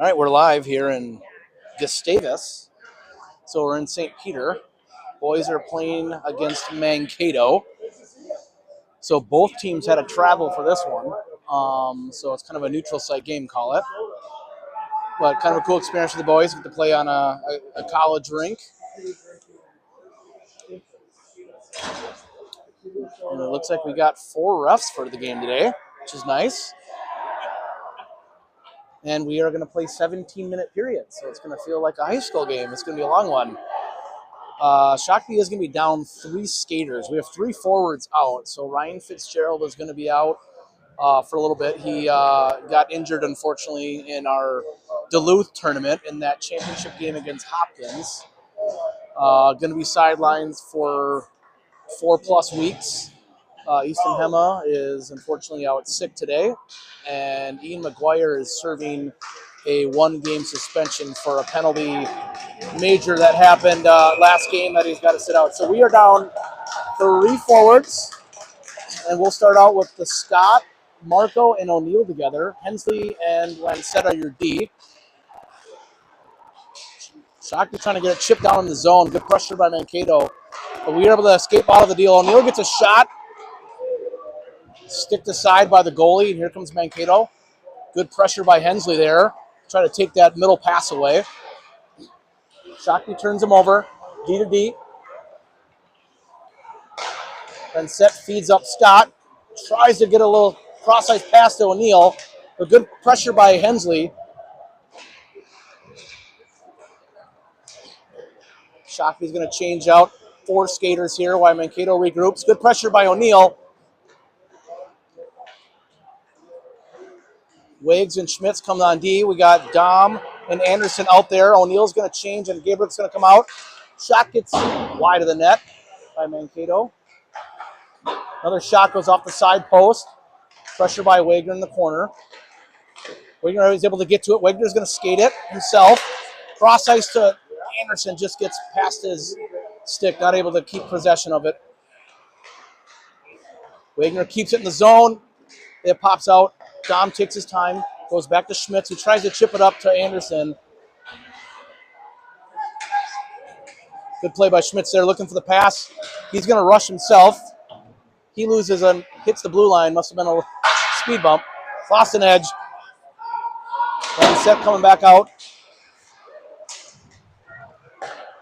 All right, we're live here in Gustavus. So we're in St. Peter. Boys are playing against Mankato. So both teams had to travel for this one. So it's kind of a neutral site game, call it. But kind of a cool experience for the boys. Get to play on a college rink. And it looks like we got 4 refs for the game today, which is nice. And we are going to play 17-minute periods. So it's going to feel like a high school game. It's going to be a long one. Shakopee is going to be down 3 skaters. We have 3 forwards out. So Ryan Fitzgerald is going to be out for a little bit. He got injured, unfortunately, in our Duluth tournament in that championship game against Hopkins. Going to be sidelines for 4+ weeks. Easton Hema is unfortunately out sick today. And Ian McGuire is serving a 1-game suspension for a penalty major that happened last game that he's got to sit out. So we are down 3 forwards, and we'll start out with the Scott, Marco, and O'Neill together. Hensley and Lancette are your D. Shakopee trying to get it chipped down in the zone. Good pressure by Mankato. But we were able to escape out of the deal. O'Neill gets a shot. Sticked aside by the goalie, and here comes Mankato. Good pressure by Hensley there. Try to take that middle pass away. Shakopee turns him over. D to D. Lancette feeds up Scott. Tries to get a little cross-ice pass to O'Neill. A good pressure by Hensley. Shakopee's going to change out 4 skaters here while Mankato regroups. Good pressure by O'Neill. Wiggs and Schmitz come on D. We got Dom and Anderson out there. O'Neill's going to change, and Gabriel's going to come out. Shot gets wide of the net by Mankato. Another shot goes off the side post. Pressure by Wagner in the corner. Wagner is able to get to it. Wagner's going to skate it himself. Cross ice to Anderson, just gets past his stick, not able to keep possession of it. Wagner keeps it in the zone. It pops out. Dom takes his time, goes back to Schmitz, who tries to chip it up to Anderson. Good play by Schmitz there, looking for the pass. He's going to rush himself. He loses and hits the blue line. Must have been a speed bump. Lost an edge. Lancette coming back out.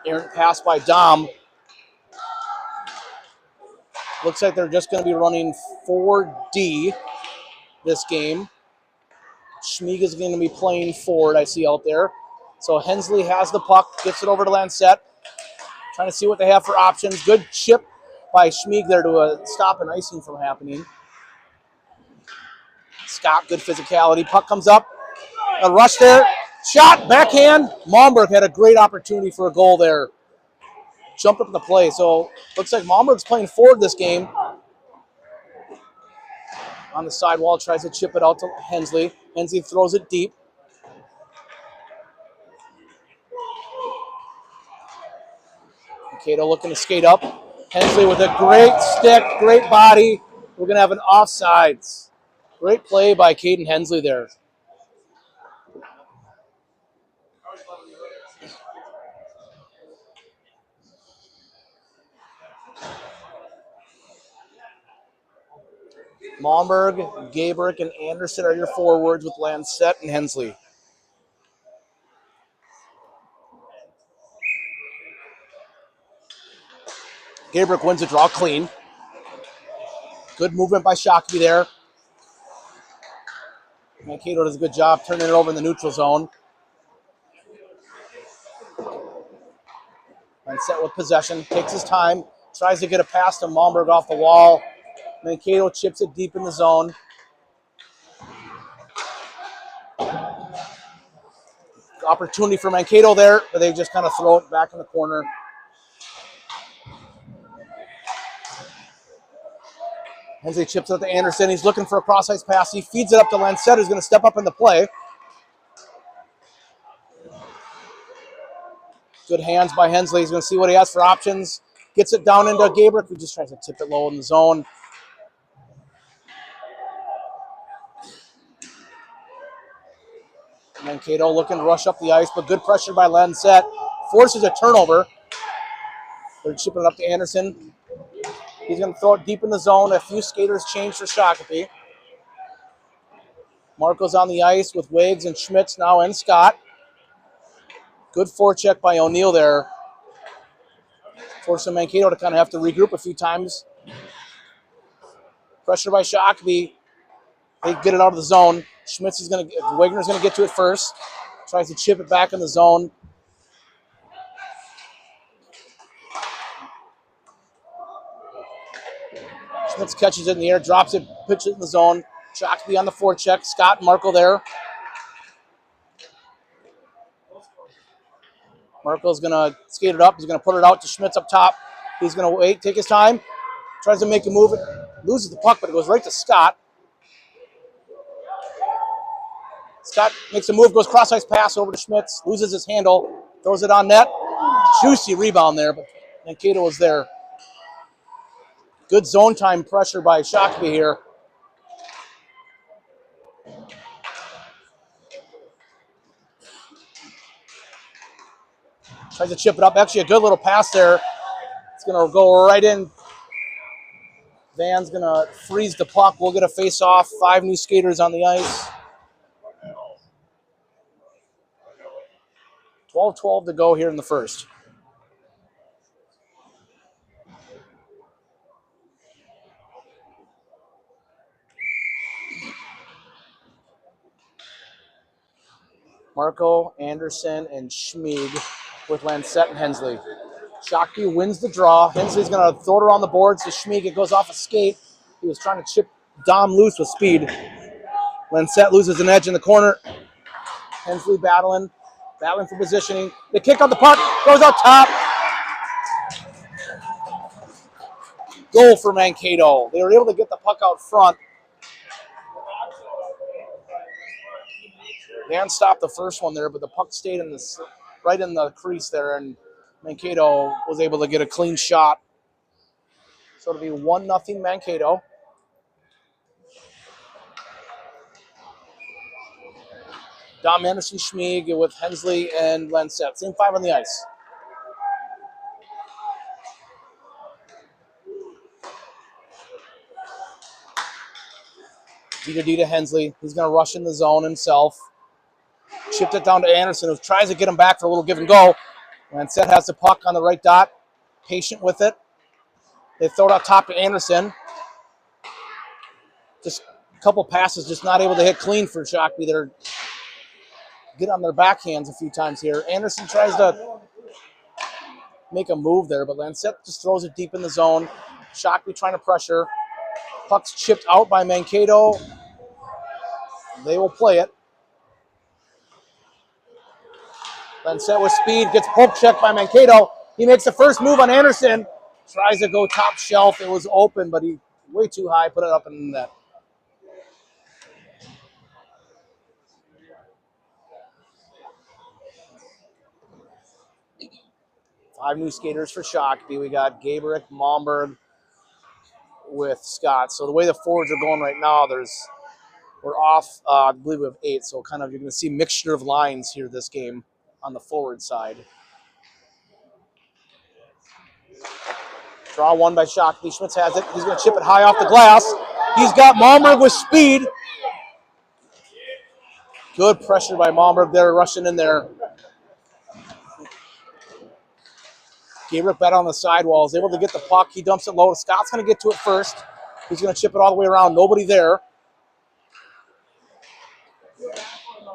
Errant pass by Dom. Looks like they're just going to be running 4D this game. Schmieg is going to be playing forward, I see out there. So Hensley has the puck, gets it over to Lancette. Trying to see what they have for options. Good chip by Schmieg there to stop an icing from happening. Scott, good physicality. Puck comes up. A rush there. Shot, backhand. Malmberg had a great opportunity for a goal there. Jumped up the play. So looks like Malmberg's playing forward this game. On the sidewall, tries to chip it out to Hensley. Hensley throws it deep. Mankato looking to skate up. Hensley with a great stick, great body. We're going to have an offsides. Great play by Caden Hensley there. Malmberg, Gabrick, and Anderson are your forwards with Lancette and Hensley. Gabrick wins a draw clean. Good movement by Shakopee there. Mankato does a good job turning it over in the neutral zone. Lancette with possession, takes his time, tries to get a pass to Malmberg off the wall. Mankato chips it deep in the zone. Opportunity for Mankato there, but they just kind of throw it back in the corner. Hensley chips it to Anderson. He's looking for a cross-ice pass. He feeds it up to Lancette, who's going to step up in the play. Good hands by Hensley. He's going to see what he has for options. Gets it down into Gabrick, who just tries to tip it low in the zone. Mankato looking to rush up the ice, but good pressure by Lancet. Forces a turnover. They're chipping it up to Anderson. He's going to throw it deep in the zone. A few skaters change for Shakopee. Marco's on the ice with Wiggs and Schmitz now and Scott. Good forecheck by O'Neill there. Forcing Mankato to kind of have to regroup a few times. Pressure by Shakopee. They get it out of the zone. Schmitz is going to, Wagner's going to get to it first. Tries to chip it back in the zone. Schmitz catches it in the air, drops it, pitches it in the zone. Shakopee on the forecheck. Scott and Marco there. Marco's going to skate it up. He's going to put it out to Schmitz up top. He's going to wait, take his time. Tries to make a move. Loses the puck, but it goes right to Scott. Scott makes a move, goes cross-ice pass over to Schmitz, loses his handle, throws it on net. Juicy rebound there, but Mankato was there. Good zone time pressure by Shakopee here. Tries to chip it up. Actually, a good little pass there. It's going to go right in. Van's going to freeze the puck. We'll get a face-off. 5 new skaters on the ice. 12-12 to go here in the first. Marco, Anderson, and Schmieg with Lancet and Hensley. Shakopee wins the draw. Hensley's going to throw it around the boards to Schmieg. It goes off a skate. He was trying to chip Dom loose with speed. Lancet loses an edge in the corner. Hensley battling for positioning. They kick on the puck, goes out top. Goal for Mankato. They were able to get the puck out front. Van stopped the first one there, but the puck stayed in right in the crease there, and Mankato was able to get a clean shot. So it'll be 1-0 Mankato. Dom Anderson, Schmieg with Hensley and Lancet. Same 5 on the ice. D to Hensley. He's going to rush in the zone himself. Chipped it down to Anderson, who tries to get him back for a little give and go. Lancet has the puck on the right dot. Patient with it. They throw it out top to Anderson. Just a couple passes, just not able to hit clean for Shakopee. They're get on their backhands a few times here. Anderson tries to make a move there, but Lancet just throws it deep in the zone. Shakopee trying to pressure. Puck's chipped out by Mankato. They will play it. Lancet with speed, gets poke checked by Mankato. He makes the first move on Anderson. Tries to go top shelf. It was open, but he way too high, put it up in the net. Five new skaters for Shakopee. We got Gabrick, Malmberg with Scott. So the way the forwards are going right now, we're off, I believe we have 8. So kind of you're going to see mixture of lines here this game on the forward side. Draw one by Shakopee. Schmitz has it. He's going to chip it high off the glass. He's got Malmberg with speed. Good pressure by Malmberg there, rushing in there. Gabrick bet on the sidewall, is able to get the puck. He dumps it low. Scott's going to get to it first. He's going to chip it all the way around. Nobody there.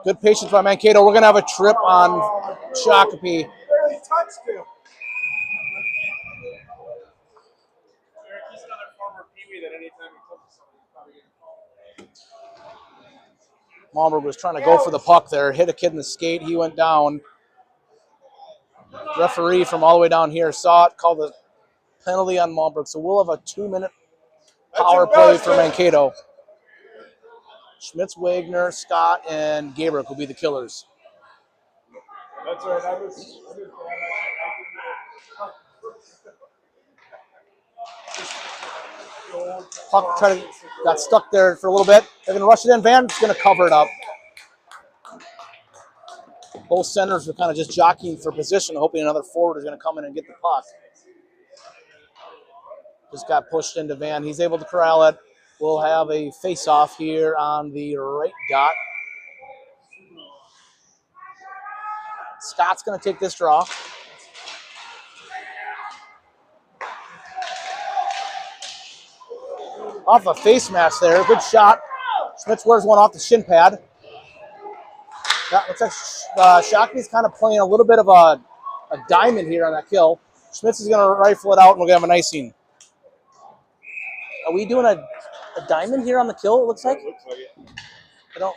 Good patience by Mankato. We're going to have a trip on Shakopee. Malmberg was trying to go for the puck there. Hit a kid in the skate. He went down. Referee from all the way down here saw it, called a penalty on Malmberg. So we'll have a 2-minute power play for Mankato. Schmitz, Wagner, Scott, and Gabrick will be the killers. That's right. Puck got stuck there for a little bit. They're going to rush it in. Van's going to cover it up. Both centers were kind of just jockeying for position, hoping another forward is going to come in and get the puck. Just got pushed into Van. He's able to corral it. We'll have a face-off here on the right dot. Scott's going to take this draw. Off a face mask there. Good shot. Schmitz wears one off the shin pad. That looks like Shakopee's kind of playing a little bit of a diamond here on that kill. Schmitz is going to rifle it out, and we're going to have an icing. Are we doing a diamond here on the kill, it looks like? It looks like it. I don't.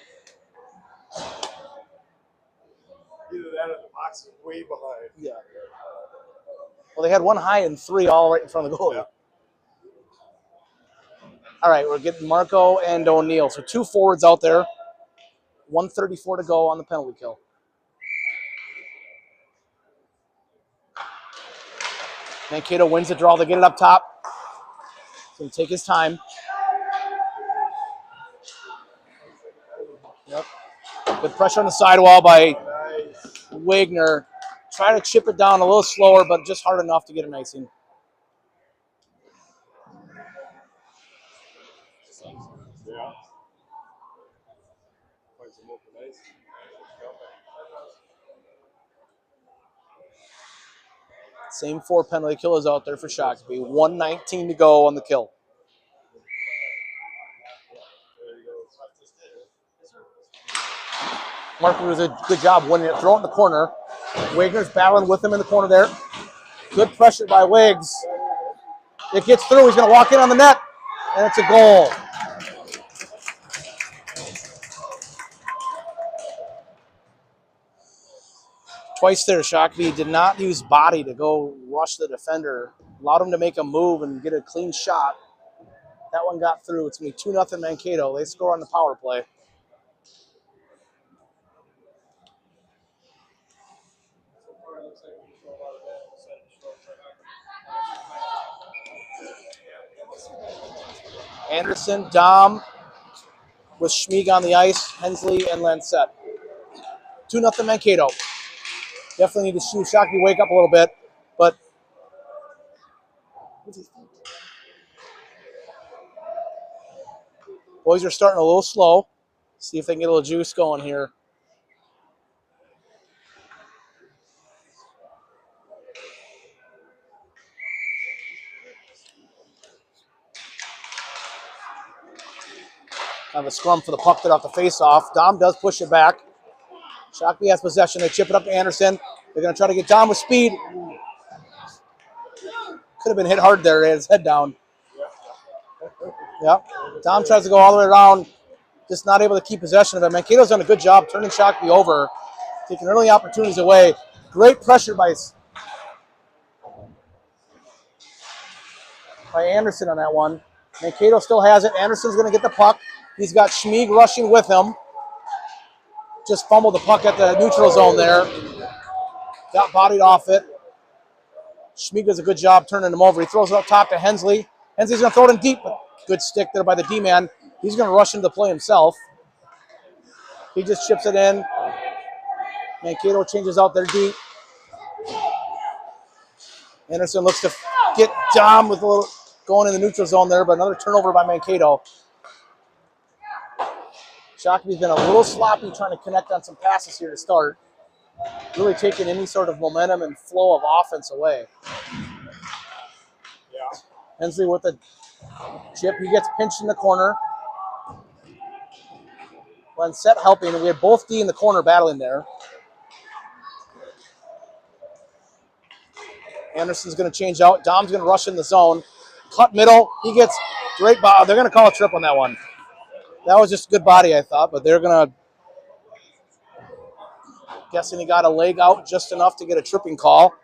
Either that or the box is way behind. Yeah. Well, they had one high and three all right in front of the goalie. Yeah. All right, we're getting Marco and O'Neill. So 2 forwards out there. 1:34 to go on the penalty kill. Mankato wins the draw. They get it up top. He's going to take his time. Yep. Good pressure on the sidewall by Wagner. Try to chip it down a little slower, but just hard enough to get an icing. Yeah. Same 4 penalty killers out there for Shakopee. 1:19 to go on the kill. Marker does a good job winning it. Throw it in the corner. Wagner's battling with him in the corner there. Good pressure by Wiggs. It gets through. He's going to walk in on the net, and it's a goal. Twice there, Shakopee did not use body to go rush the defender. Allowed him to make a move and get a clean shot. That one got through. It's going to be 2-0 Mankato. They score on the power play. Anderson, Dom, with Schmieg on the ice, Hensley, and Lancette. 2-0 Mankato. Definitely need to see Shakopee wake up a little bit, but boys are starting a little slow. See if they can get a little juice going here. Kind of a scrum for the puck that off the face-off. Dom does push it back. Shakopee has possession. They chip it up to Anderson. They're going to try to get Dom with speed. Could have been hit hard there. He had his head down. Yep. Dom tries to go all the way around. Just not able to keep possession of it. Mankato's done a good job turning Shakopee over, taking early opportunities away. Great pressure by Anderson on that one. Mankato still has it. Anderson's going to get the puck. He's got Schmieg rushing with him. Just fumbled the puck at the neutral zone there. Got bodied off it. Schmieg does a good job turning him over. He throws it up top to Hensley. Hensley's going to throw it in deep, but good stick there by the D-man. He's going to rush into the play himself. He just chips it in. Mankato changes out there deep. Anderson looks to get Dom with a little going in the neutral zone there, but another turnover by Mankato. Shakopee's been a little sloppy trying to connect on some passes here to start. Really taking any sort of momentum and flow of offense away. Yeah. Hensley with the chip. He gets pinched in the corner. Lancette helping, and we had both D in the corner battling there. Anderson's going to change out. Dom's going to rush in the zone. Cut middle. He gets great body. They're going to call a trip on that one. That was just good body, I thought, but they're going to... Guessing he got a leg out just enough to get a tripping call.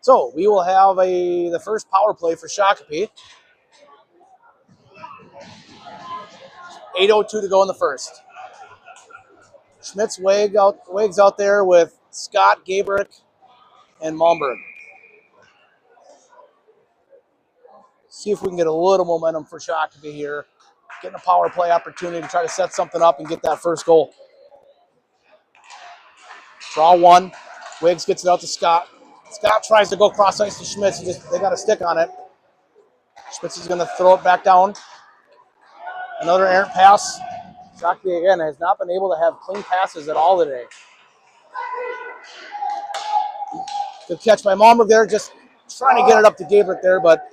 So we will have the first power play for Shakopee. 8:02 to go in the first. Schmitz Wags out there with Scott, Gabrick, and Malmberg. See if we can get a little momentum for Shakopee here. Getting a power play opportunity to try to set something up and get that first goal. Draw one. Wiggs gets it out to Scott. Scott tries to go cross ice to Schmitz. They got a stick on it. Schmitz is going to throw it back down. Another errant pass. Shakopee, again, has not been able to have clean passes at all today. Good catch by Malmberg there, just trying to get it up to Gabrick there, but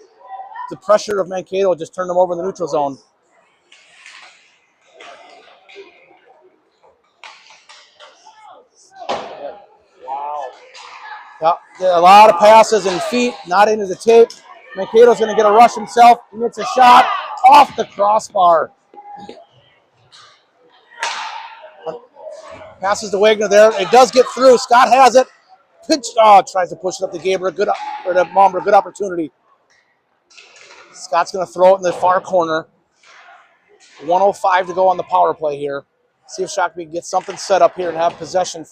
the pressure of Mankato just turned him over in the neutral zone. Wow. Yeah, a lot of passes and feet, not into the tape. Mankato's going to get a rush himself. He gets a shot off the crossbar. Passes to Wagner there. It does get through. Scott has it. Pitch. Oh, tries to push it up to Gabriel. Good, or to Malmberg. Good opportunity. Scott's going to throw it in the far corner. 1:05 to go on the power play here. See if Shakopee can get something set up here and have possession.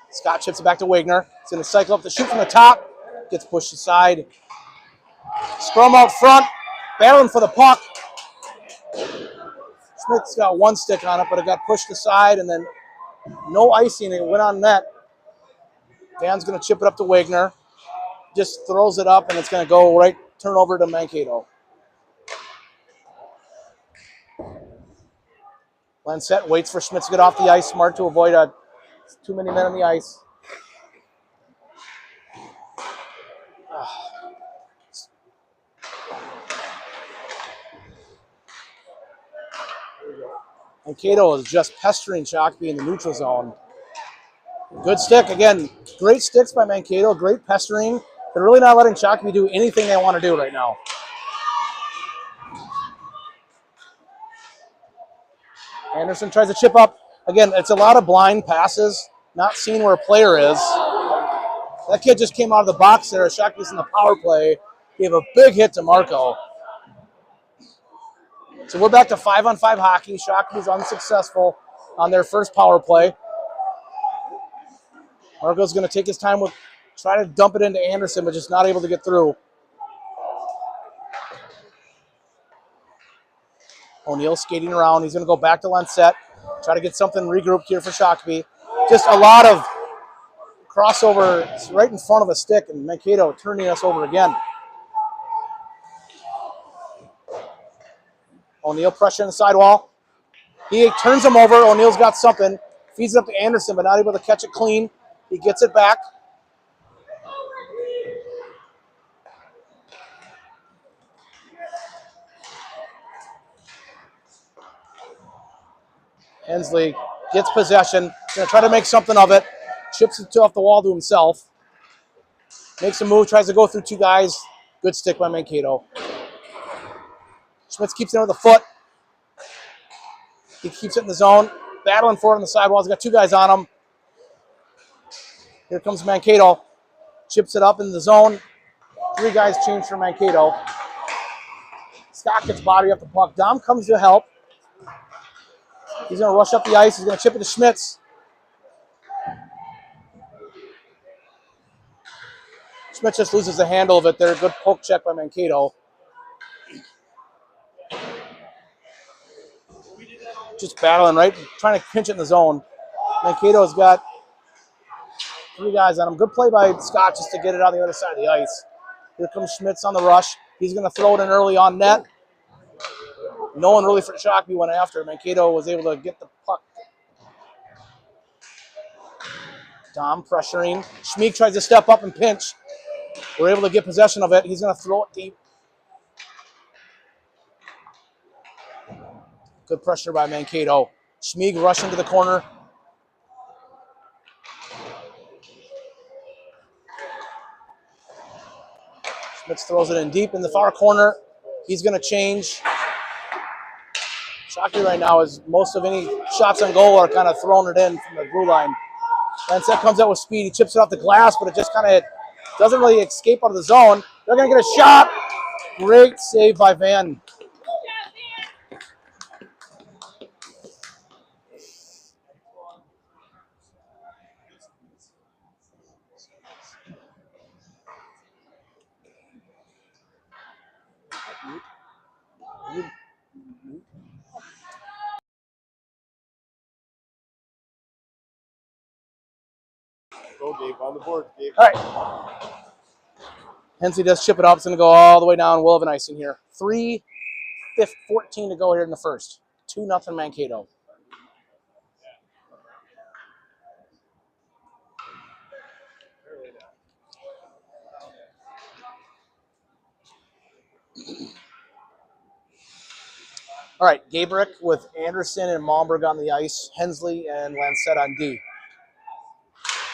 Scott chips it back to Wagner. He's going to cycle up the shoot from the top. Gets pushed aside. Scrum out front. Battling for the puck. Smith's got one stick on it, but it got pushed aside, and then no icing. It went on net. Dan's going to chip it up to Wagner. Just throws it up, and it's going to go right, turn over to Mankato. Lancette waits for Schmitz to get off the ice. Smart to avoid too many men on the ice. Mankato is just pestering Shakopee in the neutral zone. Good stick. Again, great sticks by Mankato. Great pestering. They're really not letting Shakopee do anything they want to do right now. Anderson tries to chip up. Again, it's a lot of blind passes, not seeing where a player is. That kid just came out of the box there. Shakopee's in the power play. Gave a big hit to Marco. So we're back to 5-on-5 hockey. Shakopee's unsuccessful on their first power play. Marco's going to take his time with try to dump it into Anderson, but just not able to get through. O'Neal skating around. He's going to go back to Lancette. Try to get something regrouped here for Shakopee. Just a lot of crossover right in front of a stick, and Mankato turning us over again. O'Neal pressuring the sidewall. He turns him over. O'Neal's got something. Feeds it up to Anderson, but not able to catch it clean. He gets it back. Hensley gets possession. Going to try to make something of it. Chips it off the wall to himself. Makes a move, tries to go through two guys. Good stick by Mankato. Schmitz keeps it with a foot. He keeps it in the zone. Battling for it on the sidewall. He's got two guys on him. Here comes Mankato. Chips it up in the zone. Three guys change for Mankato. Scott gets body up the puck. Dom comes to help. He's going to rush up the ice. He's going to chip it to Schmitz. Schmitz just loses the handle of it there. Good poke check by Mankato. Just battling, right? Trying to pinch it in the zone. Mankato's got three guys on him. Good play by Scott just to get it on the other side of the ice. Here comes Schmitz on the rush. He's going to throw it in early on net. No one really for Shakopee went after. Mankato was able to get the puck. Dom pressuring. Schmeek tries to step up and pinch. We're able to get possession of it. He's going to throw it deep. Good pressure by Mankato. Schmeek rushing to the corner. Schmitz throws it in deep in the far corner. He's going to change. Shakopee right now is most of any shots on goal are kind of throwing it in from the blue line. Lancette comes out with speed. He chips it off the glass, but it just kind of doesn't really escape out of the zone. They're going to get a shot. Great save by Van. Gabe. On the board, Gabe. All right. Hensley does chip it up. It's going to go all the way down. We'll have an icing here. 3:14 to go here in the first. 2-0 Mankato. All right, Gabrick with Anderson and Malmberg on the ice. Hensley and Lancette on D.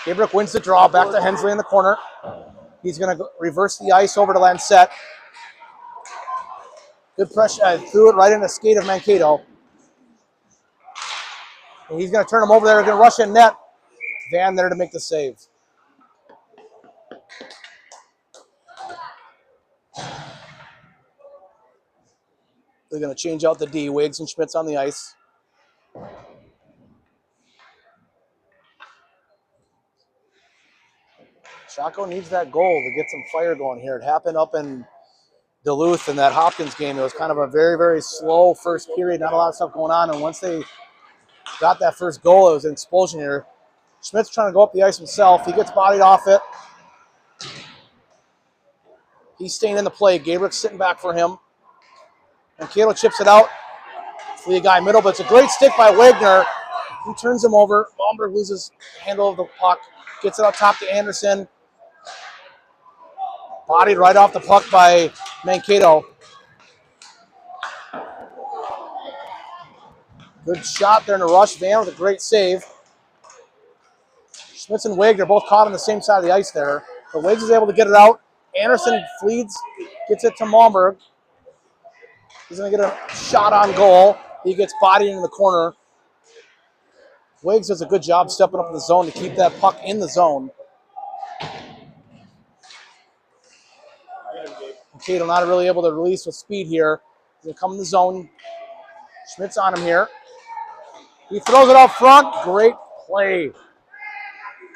Gabrick wins the draw. Back to Hensley in the corner. He's going to reverse the ice over to Lancette. Good pressure. Threw it right in the skate of Mankato. And he's going to turn him over there. Going to rush in net. Van there to make the save. They're going to change out the D. Wiggs and Schmitz on the ice. Shako needs that goal to get some fire going here. It happened up in Duluth in that Hopkins game. It was kind of a very, very slow first period. Not a lot of stuff going on. And once they got that first goal, it was an explosion here. Schmidt's trying to go up the ice himself. He gets bodied off it. He's staying in the play. Gabrick's sitting back for him. And Cato chips it out. Flea guy middle, but it's a great stick by Wagner. He turns him over. Malmberg loses handle of the puck. Gets it up top to Anderson. Bodied right off the puck by Mankato. Good shot there in the rush. Van with a great save. Schmitz and Wigg are both caught on the same side of the ice there. But Wiggs is able to get it out. Anderson flees, gets it to Malmberg. He's going to get a shot on goal. He gets bodied in the corner. Wiggs does a good job stepping up in the zone to keep that puck in the zone. Cato not really able to release with speed here. He's going to come in the zone. Schmitz on him here. He throws it out front. Great play.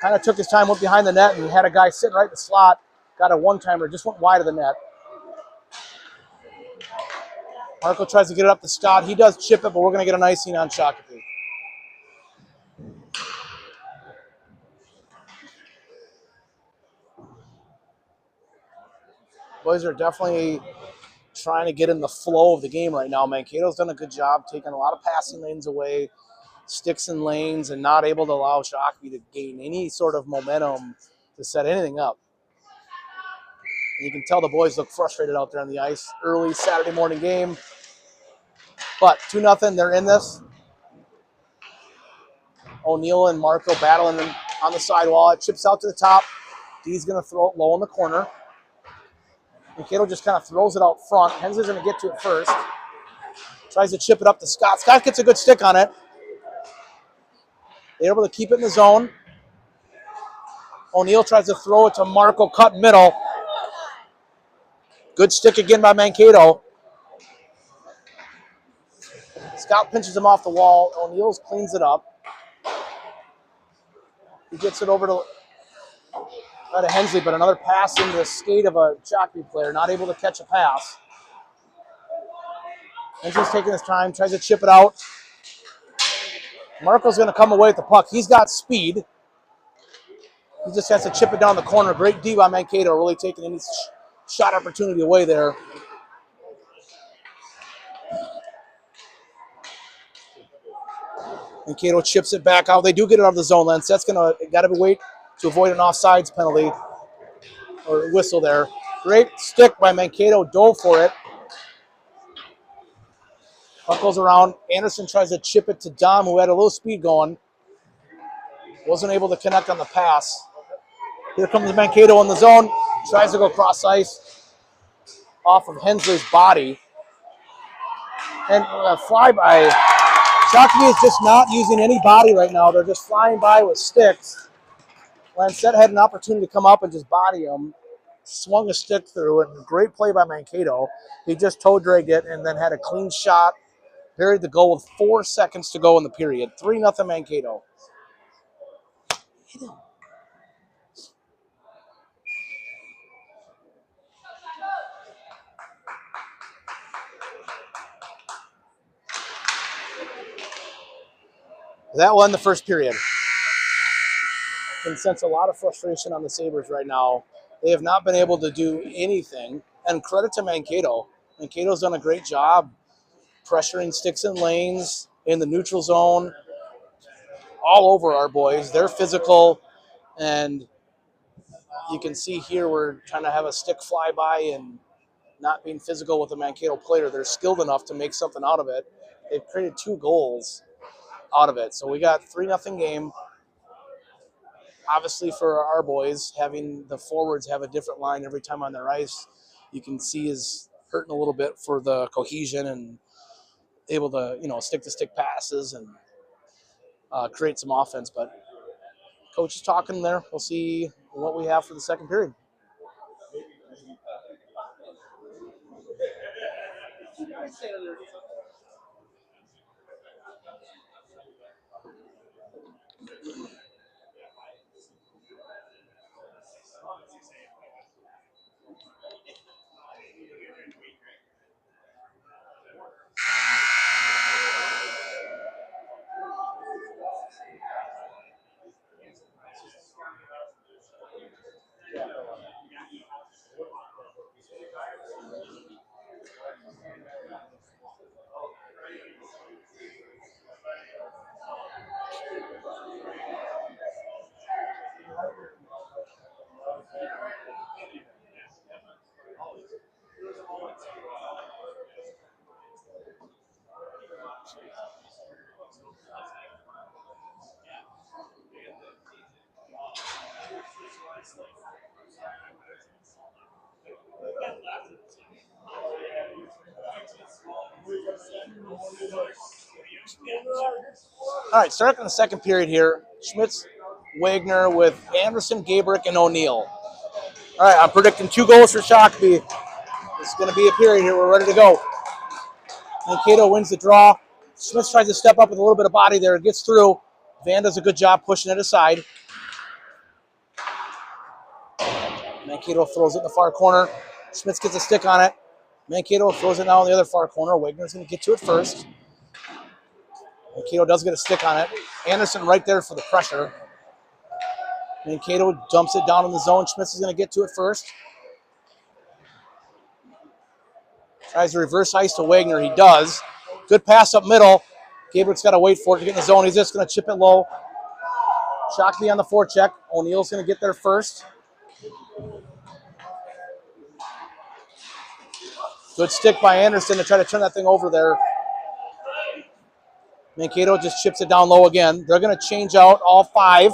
Kind of took his time, went behind the net, and had a guy sitting right in the slot. Got a one-timer, just went wide of the net. Marco tries to get it up to Scott. He does chip it, but we're going to get an icing on Shakopee. Boys are definitely trying to get in the flow of the game right now. Mankato's done a good job taking a lot of passing lanes away, sticks in lanes, and not able to allow Shakopee to gain any sort of momentum to set anything up. And you can tell the boys look frustrated out there on the ice. Early Saturday morning game. But 2-0, they're in this. O'Neill and Marco battling on the sidewall. It chips out to the top. D's going to throw it low in the corner. Mankato just kind of throws it out front. Hensley's going to get to it first. Tries to chip it up to Scott. Scott gets a good stick on it. They're able to keep it in the zone. O'Neill tries to throw it to Marco, cut middle. Good stick again by Mankato. Scott pinches him off the wall. O'Neill cleans it up. He gets it over to Hensley, but another pass into the skate of a Shakopee player, not able to catch a pass. Hensley's taking his time, tries to chip it out. Marco's going to come away with the puck. He's got speed. He just has to chip it down the corner. Great D by Mankato, really taking any shot opportunity away there. Mankato chips it back out. They do get it out of the zone. Lancette's got to wait to avoid an offsides penalty or whistle there. Great stick by Mankato. Dove for it. Puck goes around. Anderson tries to chip it to Dom, who had a little speed going. Wasn't able to connect on the pass. Here comes Mankato in the zone. Tries to go cross ice off of Hensley's body. And a flyby. Shakopee is just not using any body right now. They're just flying by with sticks. Lancette had an opportunity to come up and just body him. Swung a stick through it. Great play by Mankato. He just toe dragged it and then had a clean shot. Buried the goal with 4 seconds to go in the period. 3-0 Mankato. That won the first period. can sense a lot of frustration on the Sabres right now. They have not been able to do anything, and credit to Mankato. Mankato's done a great job pressuring sticks and lanes in the neutral zone, all over our boys. They're physical, and you can see here we're trying to have a stick fly by and not being physical with the Mankato player. They're skilled enough to make something out of it. They've created 2 goals out of it. So we got 3-0 game. Obviously for our boys, having the forwards have a different line every time on their ice, you can see is hurting a little bit for the cohesion and able to, stick-to-stick passes and create some offense. But coach is talking there. We'll see what we have for the second period. All right, starting in the second period here, Schmitz, Wagner with Anderson, Gabrick, and O'Neill. All right, I'm predicting 2 goals for Shakopee. This is going to be a period here. We're ready to go. Mankato wins the draw. Schmitz tries to step up with a little bit of body there. Gets through. Van does a good job pushing it aside. Mankato throws it in the far corner. Schmitz gets a stick on it. Mankato throws it now in the other far corner. Wagner's going to get to it first. Mankato does get a stick on it. Anderson right there for the pressure. Mankato dumps it down in the zone. Schmitz is going to get to it first. Tries to reverse ice to Wagner. He does. Good pass up middle. Gabrick's got to wait for it to get in the zone. He's just going to chip it low. Shakopee on the forecheck. O'Neill's going to get there first. Good stick by Anderson to try to turn that thing over there. Mankato just chips it down low again. They're going to change out all 5.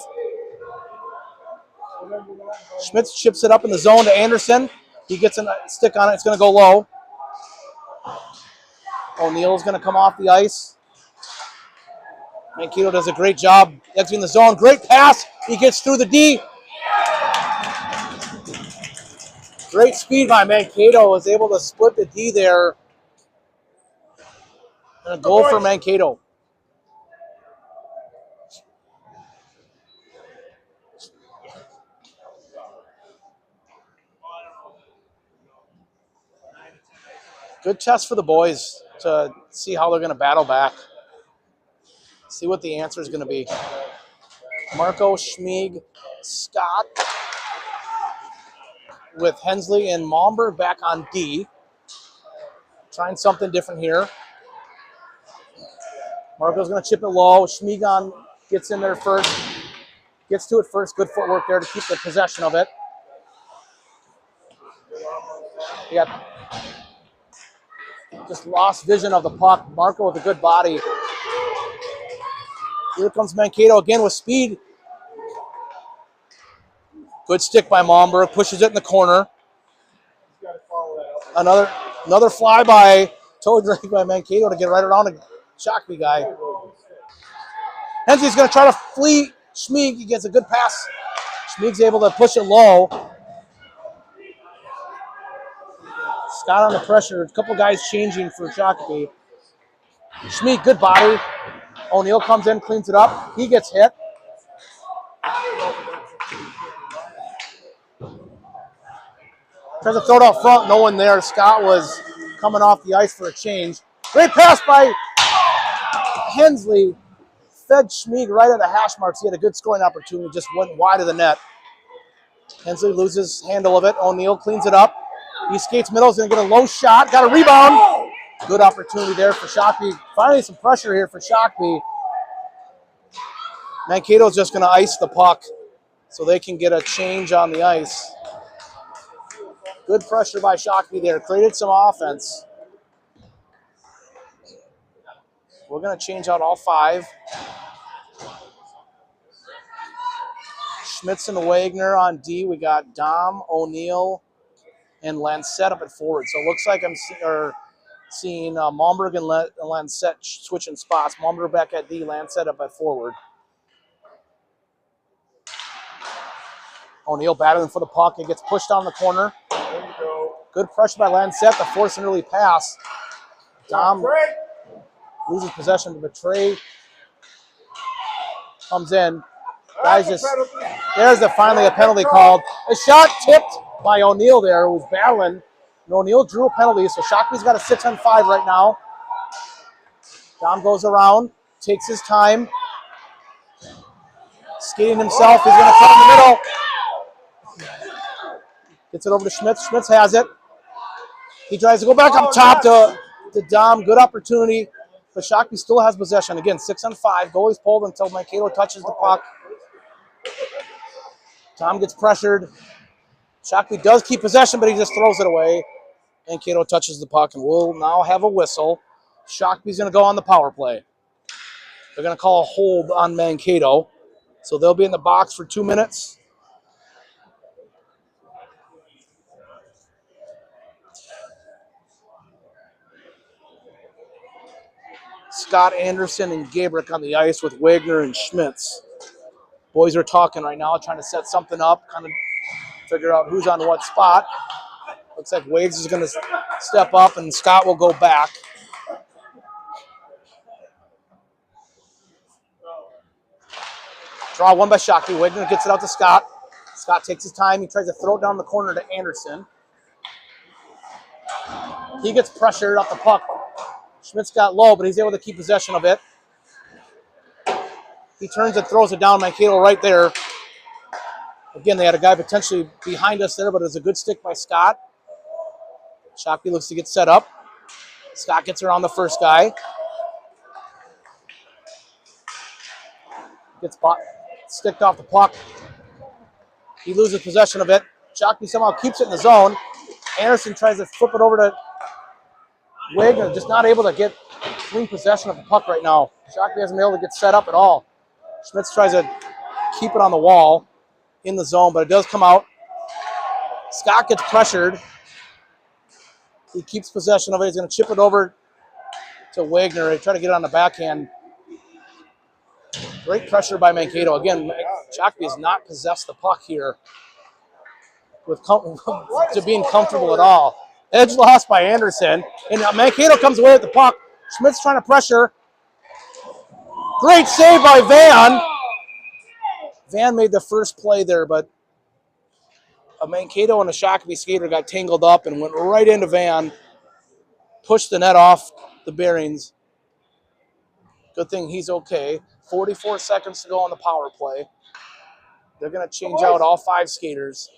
Schmitz chips it up in the zone to Anderson. He gets a stick on it. It's going to go low. O'Neill's going to come off the ice. Mankato does a great job exiting the zone. Great pass. He gets through the D. Great speed by Mankato. Was able to split the D there. And a goal for Mankato. Good test for the boys to see how they're going to battle back. See what the answer is going to be. Marco, Schmieg, Scott with Hensley and Malmberg back on D. Trying something different here. Marco's going to chip it low. Schmieg gets in there first. Gets to it first. Good footwork there to keep the possession of it. He got just lost vision of the puck. Marco with a good body. Here comes Mankato again with speed. Good stick by Malmberg. Pushes it in the corner. Another fly by toe drag by Mankato to get right around a Shakopee guy. Hensley's going to try to flee Schmieg. He gets a good pass. Schmieg's able to push it low. Scott on the pressure. A couple guys changing for Shakopee. Schmieg, good body. O'Neill comes in, cleans it up. He gets hit. Tries to throw it out front. No one there. Scott was coming off the ice for a change. Great pass by Hensley. fed Schmieg right at the hash marks. He had a good scoring opportunity, just went wide of the net. Hensley loses handle of it. O'Neal cleans it up. He skates middle. He's going to get a low shot. Got a rebound. Good opportunity there for Shakopee. Finally some pressure here for Shakopee. Mankato's just going to ice the puck so they can get a change on the ice. Good pressure by Shakopee there. Created some offense. We're going to change out all 5. Schmitz and Wagner on D. We got Dom, O'Neal, and Lancette up at forward. So it looks like I'm seeing Malmberg and Lancette switching spots. Malmberg back at D, Lancette up at forward. O'Neal battling for the puck. It gets pushed down the corner. There you go. Good pressure by Lancette to force an early pass. Dom loses possession to Betray. Comes in. Guys just, there's finally a penalty called. A shot tipped by O'Neal there, who was battling. And O'Neal drew a penalty, so Shakopee's got a 6-on-5 right now. Dom goes around, takes his time. Skating himself, he's going to cut in the middle. Gets it over to Schmitz. Schmitz has it. He tries to go back up top to Dom. Good opportunity, but Shakopee still has possession. Again, 6-on-5. Goalie's pulled until Mankato touches the puck. Tom gets pressured. Shakopee does keep possession, but he just throws it away. Mankato touches the puck, and we'll now have a whistle. Shakopee's going to go on the power play. They're going to call a hold on Mankato, so they'll be in the box for 2 minutes. Scott Anderson and Gabrick on the ice with Wagner and Schmitz. Boys are talking right now, trying to set something up, kind of figure out who's on what spot. Looks like Waves is going to step up and Scott will go back. Draw one by Shakopee. Wagner gets it out to Scott. Scott takes his time. He tries to throw it down the corner to Anderson. He gets pressured off the puck. Schmitz got low, but he's able to keep possession of it. He turns and throws it down. Mankato right there. Again, they had a guy potentially behind us there, but it was a good stick by Scott. Shakopee looks to get set up. Scott gets around the first guy. Gets sticked off the puck. He loses possession of it. Shakopee somehow keeps it in the zone. Anderson tries to flip it over to Wagner, just not able to get clean possession of the puck right now. Shakopee hasn't been able to get set up at all. Schmitz tries to keep it on the wall in the zone, but it does come out. Scott gets pressured. He keeps possession of it. He's going to chip it over to Wagner. They try to get it on the backhand. Great pressure by Mankato. Again, Shakopee has not possessed the puck here to being comfortable at all. Edge lost by Anderson. And Mankato comes away with the puck. Schmidt's trying to pressure. Great save by Van. Van made the first play there, but a Mankato and a Shakopee skater got tangled up and went right into Van. Pushed the net off the bearings. Good thing he's okay. 44 seconds to go on the power play. They're going to change out all 5 skaters.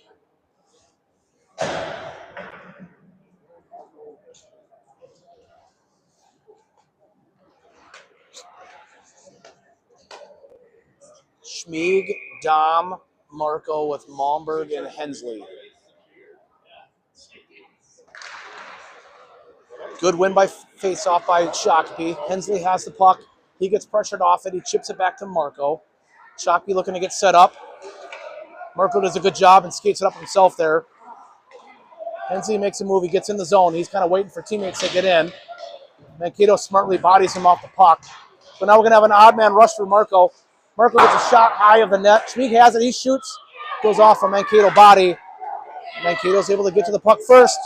Schmieg, Dom, Marco with Malmberg and Hensley. Good win by face-off by Shakopee. Hensley has the puck. He gets pressured off it. He chips it back to Marco. Shakopee looking to get set up. Marco does a good job and skates it up himself there. Hensley makes a move. He gets in the zone. He's kind of waiting for teammates to get in. Mankato smartly bodies him off the puck. So now we're going to have an odd man rush for Marco. Marco gets a shot high of the net. Schmieg has it. He shoots. Goes off a Mankato body. Mankato's able to get to the puck first.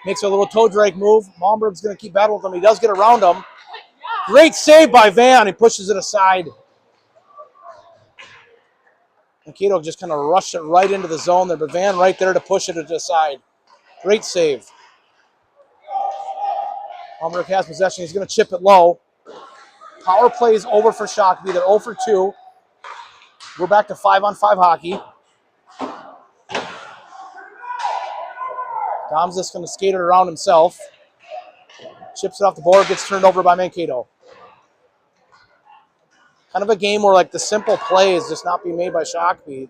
Makes a little toe drag move. Malmberg's going to keep battling with him. He does get around him. Great save by Van. He pushes it aside. Mankato just kind of rushed it right into the zone there, but Van right there to push it to the side. Great save. Malmberg has possession. He's going to chip it low. Power play is over for Shakopee. They're 0 for 2. We're back to 5-on-5 hockey. Dom's just going to skate it around himself. Chips it off the board, gets turned over by Mankato. Kind of a game where like the simple play is just not being made by Shakopee.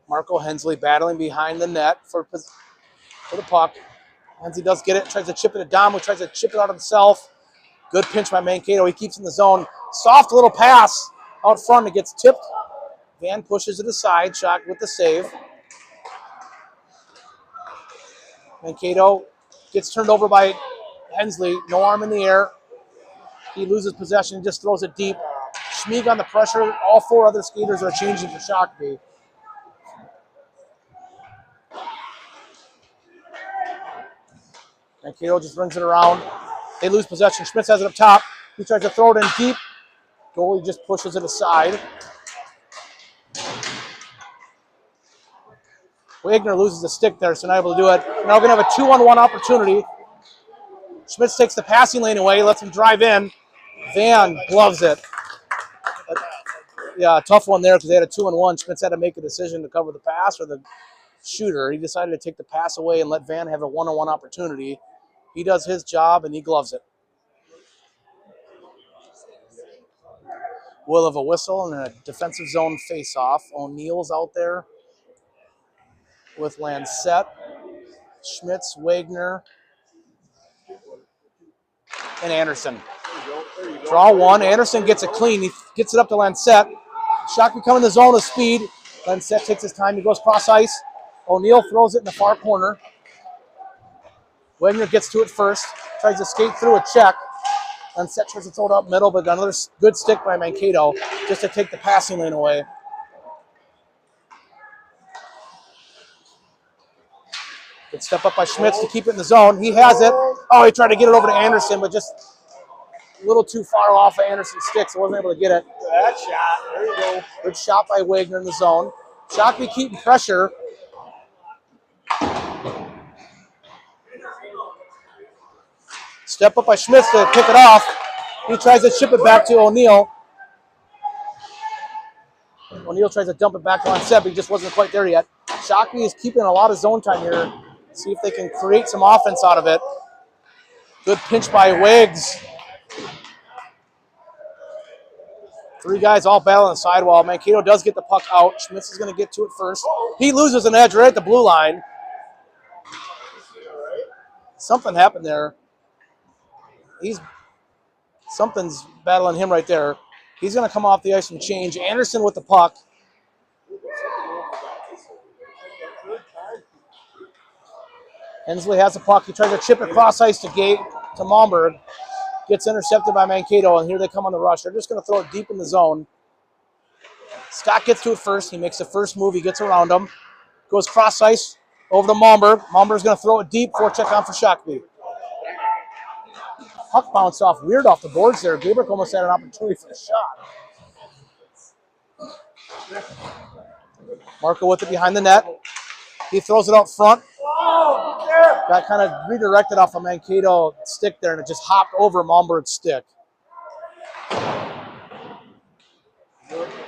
Marco Hensley battling behind the net for the puck. Hensley does get it, tries to chip it to Dom, who tries to chip it out of himself. Good pinch by Mankato. He keeps in the zone. Soft little pass out front. It gets tipped. Van pushes it aside. Shock with the save. Mankato gets turned over by Hensley. No arm in the air. He loses possession. He just throws it deep. Schmieg on the pressure. All 4 other skaters are changing for Shakopee. Mankato just brings it around. They lose possession. Schmitz has it up top. He tries to throw it in deep. Goalie just pushes it aside. Wagner loses the stick there, so not able to do it. Now we're going to have a 2-on-1 opportunity. Schmitz takes the passing lane away, lets him drive in. Van gloves it. Yeah, a tough one there because they had a 2-on-1. Schmitz had to make a decision to cover the pass or the shooter. He decided to take the pass away and let Van have a 1-on-1 opportunity. He does his job, and he gloves it. Will of a whistle and a defensive zone face-off. O'Neill's out there with Lancette, Schmitz, Wagner, and Anderson. Draw one. Anderson gets it clean. He gets it up to Lancette. Shakopee coming in the zone of speed. Lancette takes his time. He goes cross ice. O'Neill throws it in the far corner. Wagner gets to it first. Tries to skate through a check. Lancette tries to throw it up middle, but another good stick by Mankato just to take the passing lane away. Good step up by Schmitz to keep it in the zone. He has it. Oh, he tried to get it over to Anderson, but just a little too far off of Anderson's stick, so wasn't able to get it. That shot. There you go. Good shot by Wagner in the zone. Shakopee keeping pressure. Step up by Schmitz to pick it off. He tries to chip it back to O'Neill. O'Neill tries to dump it back on Seb. He just wasn't quite there yet. Shakopee is keeping a lot of zone time here. See if they can create some offense out of it. Good pinch by Wiggs. 3 guys all battling the sidewall. Mankato does get the puck out. Schmitz is going to get to it first. He loses an edge right at the blue line. Something happened there. Something's battling him right there. He's going to come off the ice and change. Anderson with the puck. Hensley has the puck. He tries to chip it cross ice to Malmberg. Gets intercepted by Mankato, and here they come on the rush. They're just going to throw it deep in the zone. Scott gets to it first. He makes the first move. He gets around him. Goes cross ice over to Malmberg. Malmberg's going to throw it deep. Forecheck on for Shakopee. Puck bounced off weird off the boards there. Gabriel almost had an opportunity for a shot. Marco with it behind the net. He throws it out front. Got kind of redirected off a Mankato stick there, and it just hopped over Malmberg's stick. The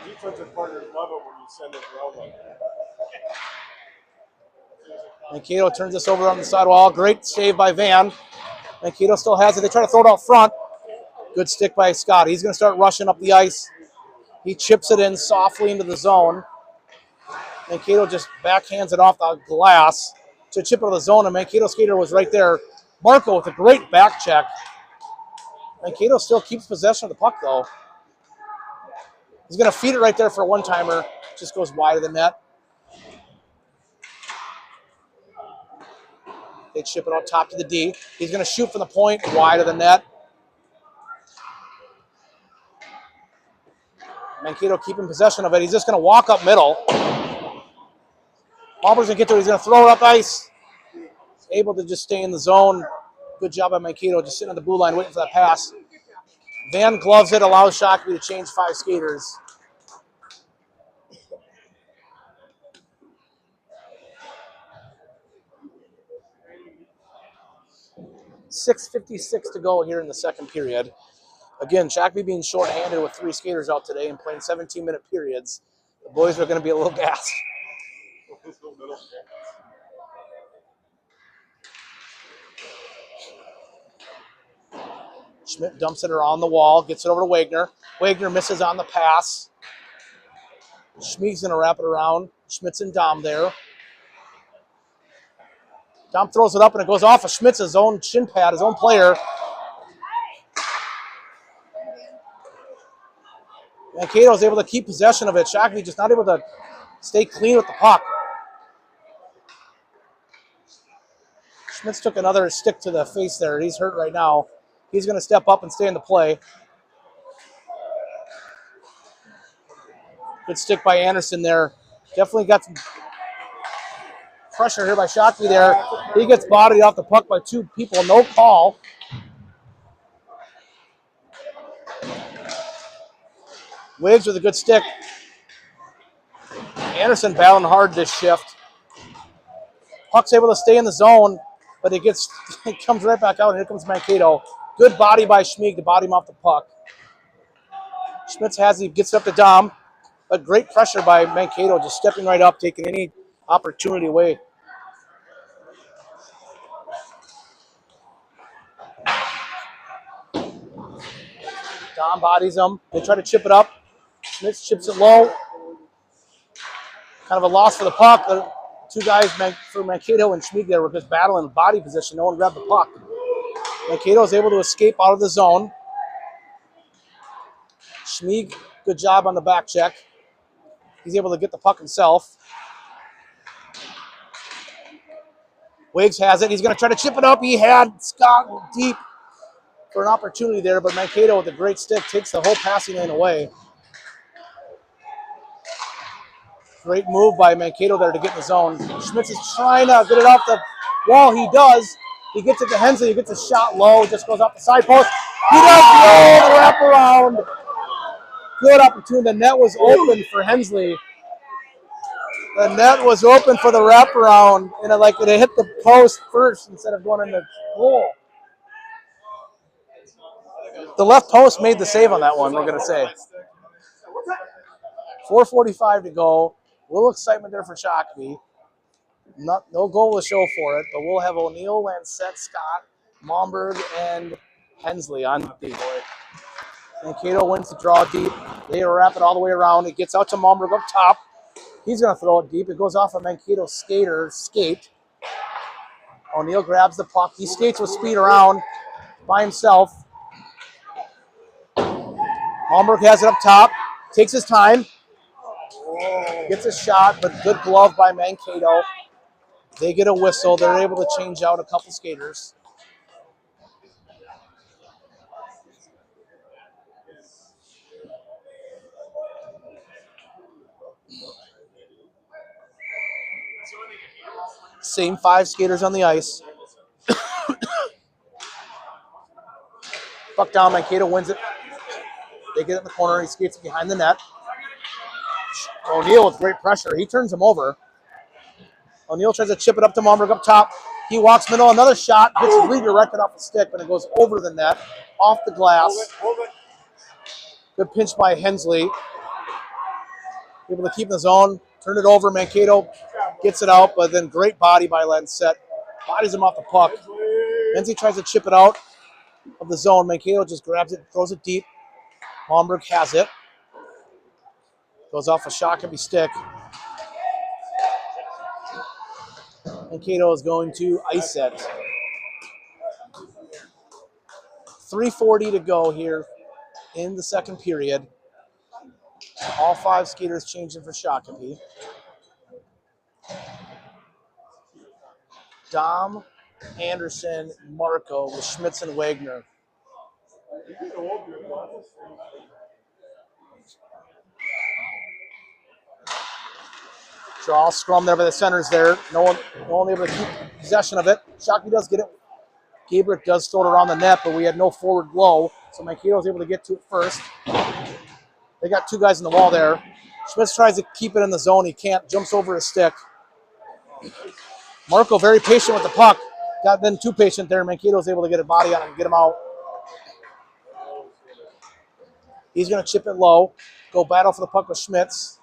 defensive partners love it when you send it around like that. Mankato turns this over on the sidewall. Great save by Van. Mankato still has it. They try to throw it out front. Good stick by Scott. He's going to start rushing up the ice. He chips it in softly into the zone. Mankato just backhands it off the glass to chip it out of the zone, and Mankato skater was right there. Marco with a great back check. Mankato still keeps possession of the puck, though. He's going to feed it right there for a one-timer. Just goes wide of the net. They chip it out top to the D. He's going to shoot from the point, wide of the net. Mankato keeping possession of it. He's just going to walk up middle. Malmberg's going to get to it. He's going to throw it up ice. Able to just stay in the zone. Good job by Mankato, just sitting on the blue line waiting for that pass. Van gloves it, allows Shakopee to change 5 skaters. 6:56 to go here in the second period. Again, Shakopee being short-handed with 3 skaters out today and playing 17-minute periods. The boys are going to be a little gassed. Schmidt dumps it around the wall, gets it over to Wagner. Wagner misses on the pass. Schmieg's going to wrap it around. Schmidt's and Dom there. Dom throws it up, and it goes off of Schmidt's own shin pad, his own player. Mankato is able to keep possession of it. Shakopee just not able to stay clean with the puck. Schmidt's took another stick to the face there. He's hurt right now. He's going to step up and stay in the play. Good stick by Anderson there. Definitely got some pressure here by Shakopee there. He gets bodied off the puck by 2 people. No call. Wiggs with a good stick. Anderson battling hard this shift. Puck's able to stay in the zone, but it comes right back out, and here comes Mankato. Good body by Schmieg to body him off the puck. Schmitz gets it up to Dom, but great pressure by Mankato, just stepping right up, taking any opportunity away. Dom bodies him. They try to chip it up. Schmitz chips it low. Kind of a loss for the puck. The 2 guys for Mankato and Schmieg there were just battling body position. No one grabbed the puck. Mankato is able to escape out of the zone. Schmieg, good job on the back check. He's able to get the puck himself. Wiggs has it. He's going to try to chip it up. He had Scott deep for an opportunity there, but Mankato with a great stick takes the whole passing lane away. Great move by Mankato there to get in the zone. Schmitz is trying to get it off the wall. He does. He gets it to Hensley. He gets a shot low. Just goes off the side post. He does the wraparound. Good opportunity. The net was open for Hensley. The net was open for the wraparound, and it hit the post first instead of going in the goal. The left post made the save on that one, we're going to say. 4:45 to go. A little excitement there for Shakopee. No goal to show for it, but we'll have O'Neill, Lancette, Scott, Momberg, and Hensley on the board. Mankato wins the draw deep. They wrap it all the way around. It gets out to Momberg up top. He's going to throw it deep. It goes off a Mankato skate. O'Neill grabs the puck. He skates with speed around by himself. Momberg has it up top. Takes his time. Gets a shot, but good glove by Mankato. They get a whistle. They're able to change out a couple skaters. Same 5 skaters on the ice. Puck down, Mankato wins it. They get it in the corner. He skates it behind the net. O'Neill with great pressure. He turns him over. O'Neill tries to chip it up to Momberg up top. He walks middle. Another shot. Gets redirected off the stick, but it goes over the net, off the glass. Good pinch by Hensley. Able to keep in the zone. Turn it over. Mankato gets it out, but then great body by Lancette. Bodies him off the puck. Hensley tries to chip it out of the zone. Mankato just grabs it, throws it deep. Momberg has it. Goes off a Shakopee stick. Mankato is going to ice it. 3:40 to go here in the second period. All 5 skaters changing for Shakopee. Dom, Anderson, Marco with Schmitz and Wagner. Draw scrum there by the centers there. No one able to keep possession of it. Shakopee does get it. Gabriel does throw it around the net, but we had no forward blow, so Mankato was able to get to it first. They got 2 guys in the wall there. Schmitz tries to keep it in the zone. He can't. Jumps over his stick. Marco very patient with the puck. Got then too patient there. Mankato's able to get a body on him and get him out. He's going to chip it low. Go battle for the puck with Schmitz.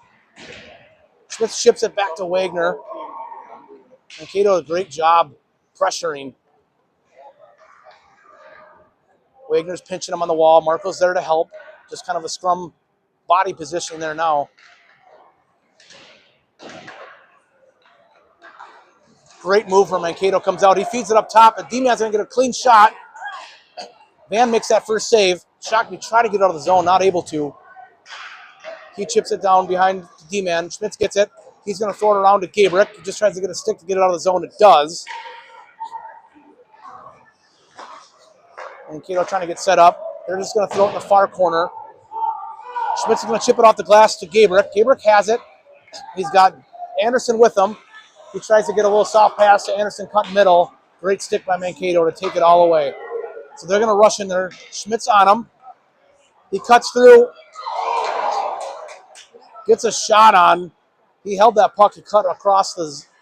Schmitz ships it back to Wagner. Mankato, a great job pressuring. Wagner's pinching him on the wall. Marco's there to help. Just kind of a scrum body position there now. Great move from Mankato. Comes out. He feeds it up top. But D-Man's going to get a clean shot. Van makes that first save. Shakopee try to get out of the zone. Not able to. He chips it down behind D-Man. Schmitz gets it. He's going to throw it around to Gabrick. He just tries to get a stick to get it out of the zone. It does. Mankato trying to get set up. They're just going to throw it in the far corner. Schmitz is going to chip it off the glass to Gabrick. Gabrick has it. He's got Anderson with him. He tries to get a little soft pass to Anderson, cut middle. Great stick by Mankato to take it all away. So they're going to rush in there. Schmitz on him. He cuts through. Gets a shot on. He held that puck. He cut across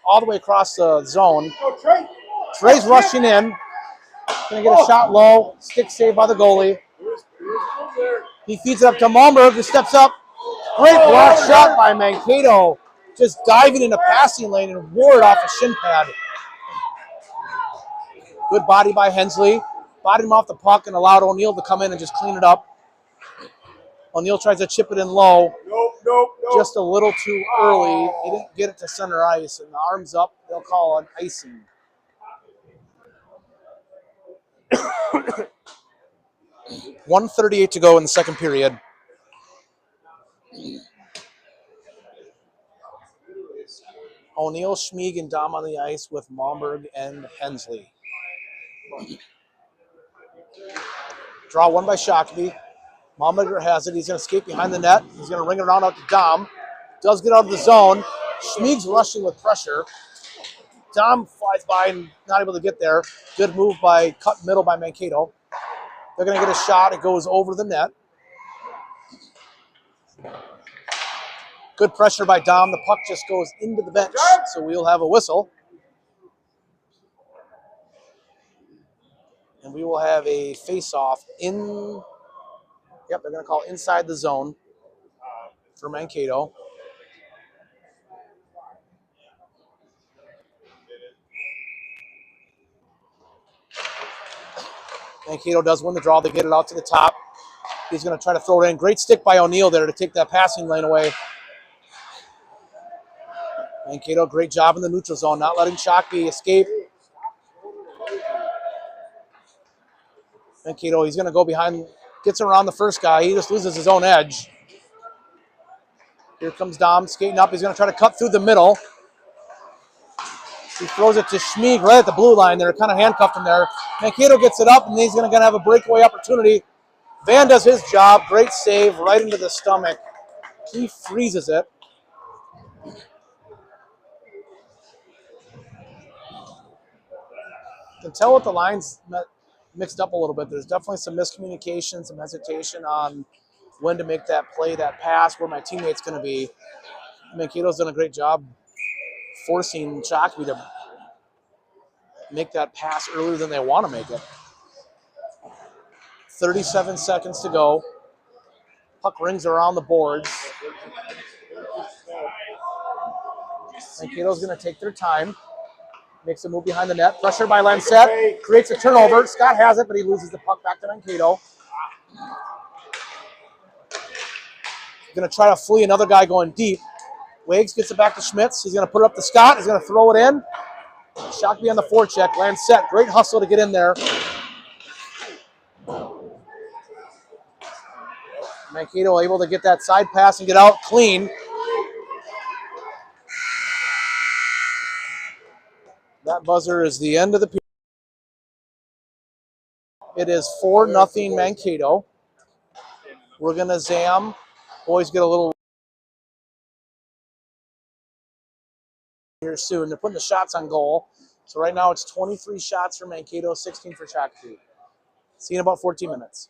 all the way across the zone. Trey's rushing in. Going to get a shot low. Stick save by the goalie. He feeds it up to Malmberg, who steps up. Great block shot by Mankato. Just diving into passing lane and wore it off a shin pad. Good body by Hensley. Bodied him off the puck and allowed O'Neill to come in and just clean it up. O'Neill tries to chip it in low. Just a little too early. He didn't get it to center ice, and the arm's up. They'll call an icing. .138 to go in the second period. O'Neill, Schmieg, and Dom on the ice with Malmberg and Hensley. Draw one by Shakopee. Malmberger has it. He's going to skate behind the net. He's going to ring it around out to Dom. Does get out of the zone. Schmieg's rushing with pressure. Dom flies by and not able to get there. Good move by cut middle by Mankato. They're going to get a shot. It goes over the net. Good pressure by Dom. The puck just goes into the bench, so we'll have a whistle. And we will have a face-off in... Yep, they're going to call inside the zone for Mankato. Mankato does win the draw. They get it out to the top. He's going to try to throw it in. Great stick by O'Neill there to take that passing lane away. Mankato, great job in the neutral zone, not letting Shakopee escape. Mankato, he's going to go behind, gets around the first guy. He just loses his own edge. Here comes Dom skating up. He's going to try to cut through the middle. He throws it to Schmieg right at the blue line there, kind of handcuffed him there. Mankato gets it up, and he's going to have a breakaway opportunity. Van does his job. Great save right into the stomach. He freezes it. You can tell what the lines mixed up a little bit. There's definitely some miscommunication, some hesitation on when to make that play, that pass, where my teammate's going to be. Mankato's done a great job forcing Shakopee to make that pass earlier than they want to make it. 37 seconds to go. Puck rings around the boards. Mankato's going to take their time. Makes a move behind the net. Pressure by Lancette. Creates a turnover. Scott has it, but he loses the puck back to Mankato. Going to try to flee another guy going deep. Wags gets it back to Schmitz. He's going to put it up to Scott. He's going to throw it in. Shakopee on the forecheck. Lancette, great hustle to get in there. Mankato able to get that side pass and get out clean. That buzzer is the end of the period. It is 4-0 Mankato. We're going to zam. Boys get a little here soon. They're putting the shots on goal. So right now it's 23 shots for Mankato, 16 for Shakopee. See you in about 14 minutes.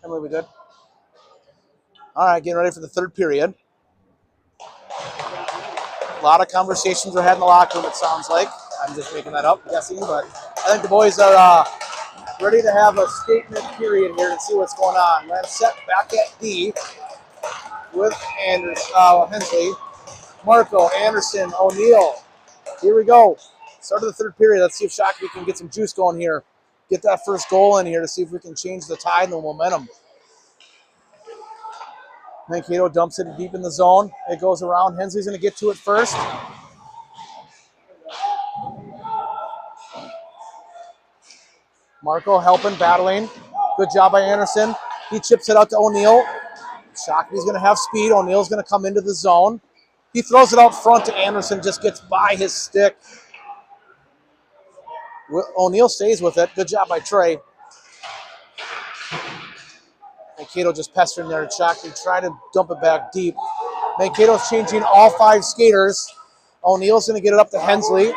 Emily, we good? All right, getting ready for the third period. A lot of conversations were had in the locker room, it sounds like. I'm just making that up, guessing, but I think the boys are ready to have a statement period here and see what's going on. Lance set back at D with Hensley, Marco, Anderson, O'Neill. Here we go. Start of the third period. Let's see if Shakopee can get some juice going here. Get that first goal in here to see if we can change the tide and the momentum. Mankato dumps it deep in the zone. It goes around. Hensley's going to get to it first. Marco helping, battling. Good job by Anderson. He chips it out to O'Neill. Shakopee's going to have speed. O'Neill's going to come into the zone. He throws it out front to Anderson, just gets by his stick. O'Neill stays with it. Good job by Trey. Mankato just pestering there. Shakopee trying to dump it back deep. Mankato's changing all 5 skaters. O'Neill's going to get it up to Hensley.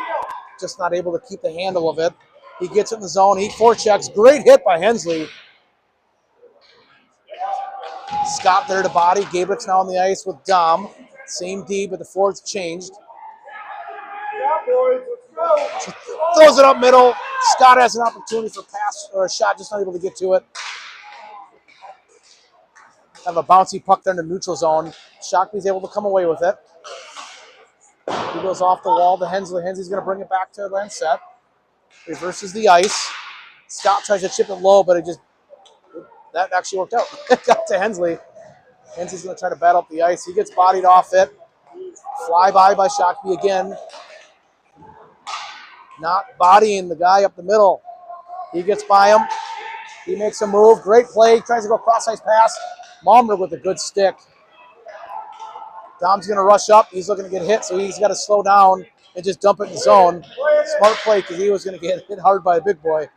Just not able to keep the handle of it. He gets it in the zone. He forechecks. Great hit by Hensley. Scott there to body. Gabrick's now on the ice with Dom. Same D, but the forwards changed. Yeah, boys, let's go. Throws it up middle. Scott has an opportunity for a pass or a shot, just not able to get to it. Have a bouncy puck there in the neutral zone. Shakopee's able to come away with it. He goes off the wall to Hensley. Hensley's going to bring it back to Lancette. Reverses the ice. Scott tries to chip it low, but that actually worked out. It got to Hensley. Hensley's going to try to battle up the ice. He gets bodied off it. Fly by Shakopee again. Not bodying the guy up the middle. He gets by him. He makes a move. Great play. Tries to go cross-ice pass. Malmberg with a good stick. Dom's going to rush up. He's looking to get hit, so he's got to slow down and just dump it in the zone. Smart play because he was going to get hit hard by a big boy.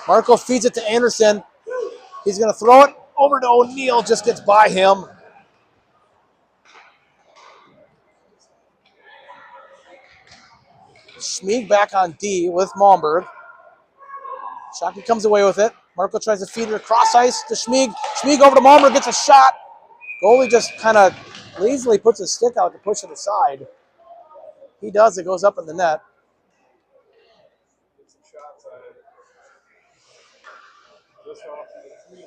Marco feeds it to Anderson. He's going to throw it over to O'Neill. Just gets by him. Schmieg back on D with Malmberg. Shakopee comes away with it. Marco tries to feed it across ice to Schmieg. Schmieg over to Malmberg, gets a shot. Goalie just kind of lazily puts his stick out to push it aside. He does. It goes up in the net. Get some shots on it. Just off the three.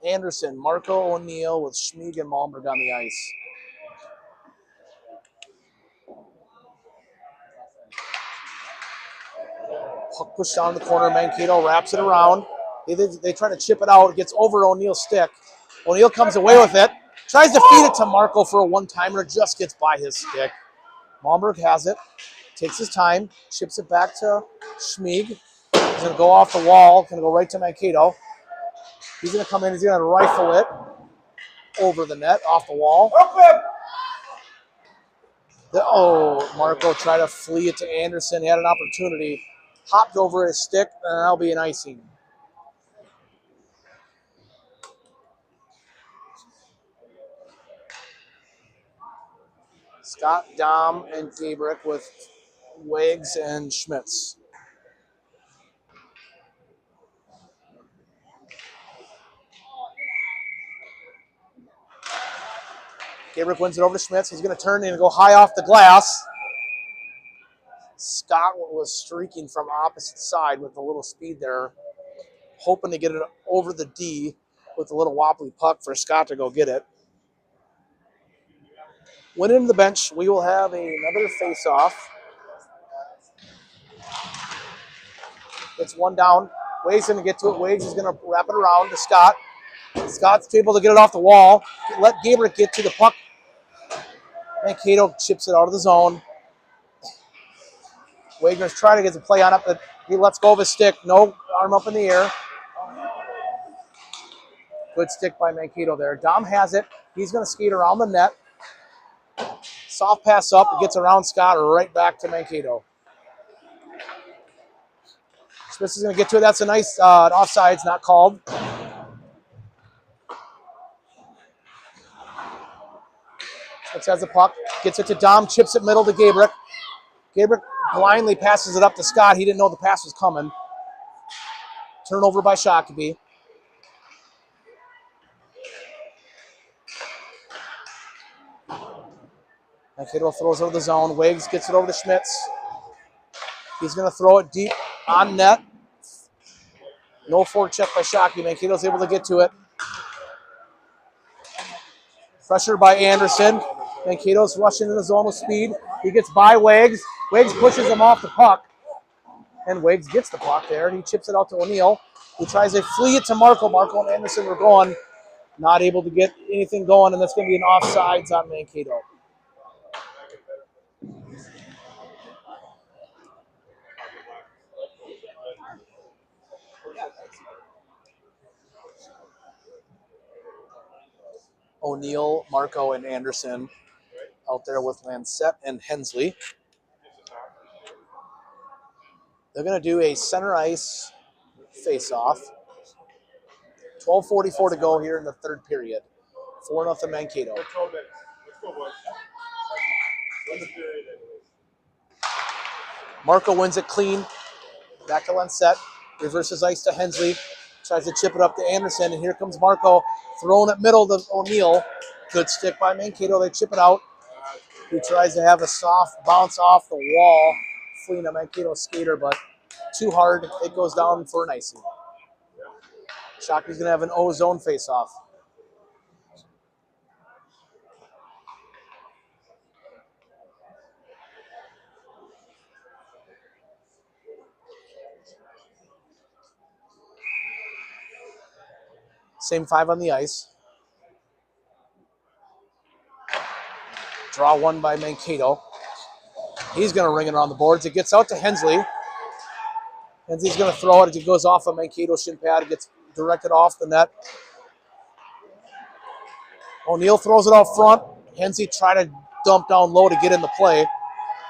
Anderson, Marco O'Neill with Schmieg and Malmberg on the ice. Puck pushed down the corner. Mankato wraps it around. They try to chip it out. It gets over O'Neill's stick. O'Neill comes away with it. Tries to feed it to Marco for a one-timer. Just gets by his stick. Malmberg has it. Takes his time. Chips it back to Schmieg. He's going to go off the wall. Going to go right to Mankato. He's going to come in. He's going to rifle it over the net, off the wall. Marco tried to flee it to Anderson. He had an opportunity. Hopped over his stick, and that'll be an icing. Scott, Dom, and Gabrick with Wags and Schmitz. Gabrick wins it over to Schmitz. He's going to turn and go high off the glass. Scott was streaking from opposite side with a little speed there, hoping to get it over the D with a little wobbly puck for Scott to go get it. Went into the bench. We will have another face-off. It's one down. Wade's going to get to it. Wade is going to wrap it around to Scott. Scott's able to get it off the wall. Let Gabrick get to the puck. Mankato chips it out of the zone. Wagner's trying to get the play on it, but he lets go of his stick. No arm up in the air. Good stick by Mankato there. Dom has it. He's going to skate around the net. Soft pass up. It gets around Scott right back to Mankato. Smith is going to get to it. That's a nice offsides, not called. Smith has the puck, gets it to Dom, chips it middle to Gabrick. Gabrick blindly passes it up to Scott. He didn't know the pass was coming. Turnover by Shakopee. Mankato throws it over the zone. Wiggs gets it over to Schmitz. He's going to throw it deep on net. No forecheck by Shakopee. Mankato's able to get to it. Pressure by Anderson. Mankato's rushing in the zone with speed. He gets by Wiggs. Wiggs pushes him off the puck. And Wiggs gets the puck there. He chips it out to O'Neill, who tries to flee it to Marco. Marco and Anderson were going. Not able to get anything going, and that's going to be an offsides on Mankato. O'Neill, Marco, and Anderson out there with Lancette and Hensley. They're going to do a center ice face-off. 12:44 to go here in the third period. 4-0 Mankato. 12 minutes. Let's go, boys. Win the period anyways. Marco wins it clean. Back to Lancette. Reverses ice to Hensley. Tries to chip it up to Anderson, and here comes Marco throwing it middle to O'Neill. Good stick by Mankato. They chip it out. He tries to have a soft bounce off the wall, fleeing a Mankato skater, but too hard. It goes down for an icing. Shockey's going to have an O-zone face-off. Same five on the ice. Draw one by Mankato. He's going to ring it around the boards. It gets out to Hensley. Hensley's going to throw it. It goes off a Mankato shin pad. It gets directed off the net. O'Neill throws it out front. Hensley try to dump down low to get in the play.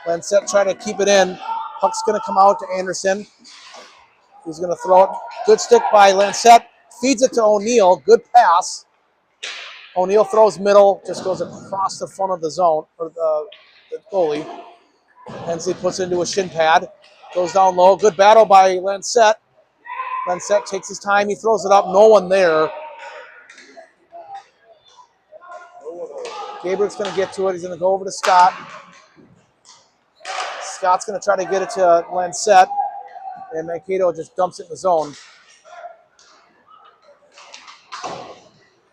Lancette try to keep it in. Puck's going to come out to Anderson. He's going to throw it. Good stick by Lancette. Feeds it to O'Neill. Good pass. O'Neill throws middle. Just goes across the front of the zone, or the goalie. Hensley puts it into a shin pad. Goes down low. Good battle by Lancette. Lancette takes his time. He throws it up. No one there. Gabriel's going to get to it. He's going to go over to Scott. Scott's going to try to get it to Lancette. And Mankato just dumps it in the zone.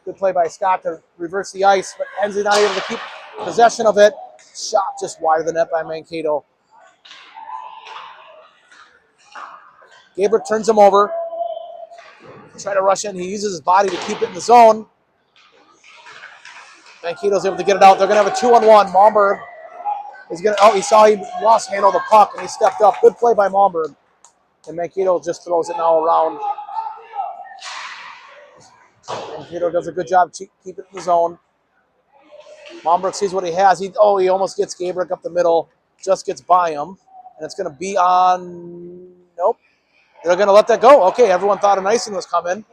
Good play by Scott to reverse the ice, but Hensley not able to keep possession of it. Shot just wide of the net by Mankato. Gabriel turns him over. Try to rush in. He uses his body to keep it in the zone. Mankato's able to get it out. They're going to have a 2-on-1. Malmberg is going to, he saw he lost handle of the puck, and he stepped up. Good play by Malmberg. And Mankato just throws it now around. Mankato does a good job keep it in the zone. Malmberg sees what he has. He almost gets Gabriel up the middle. Just gets by him. And it's going to be on, nope. They're going to let that go. Okay, everyone thought an icing was coming.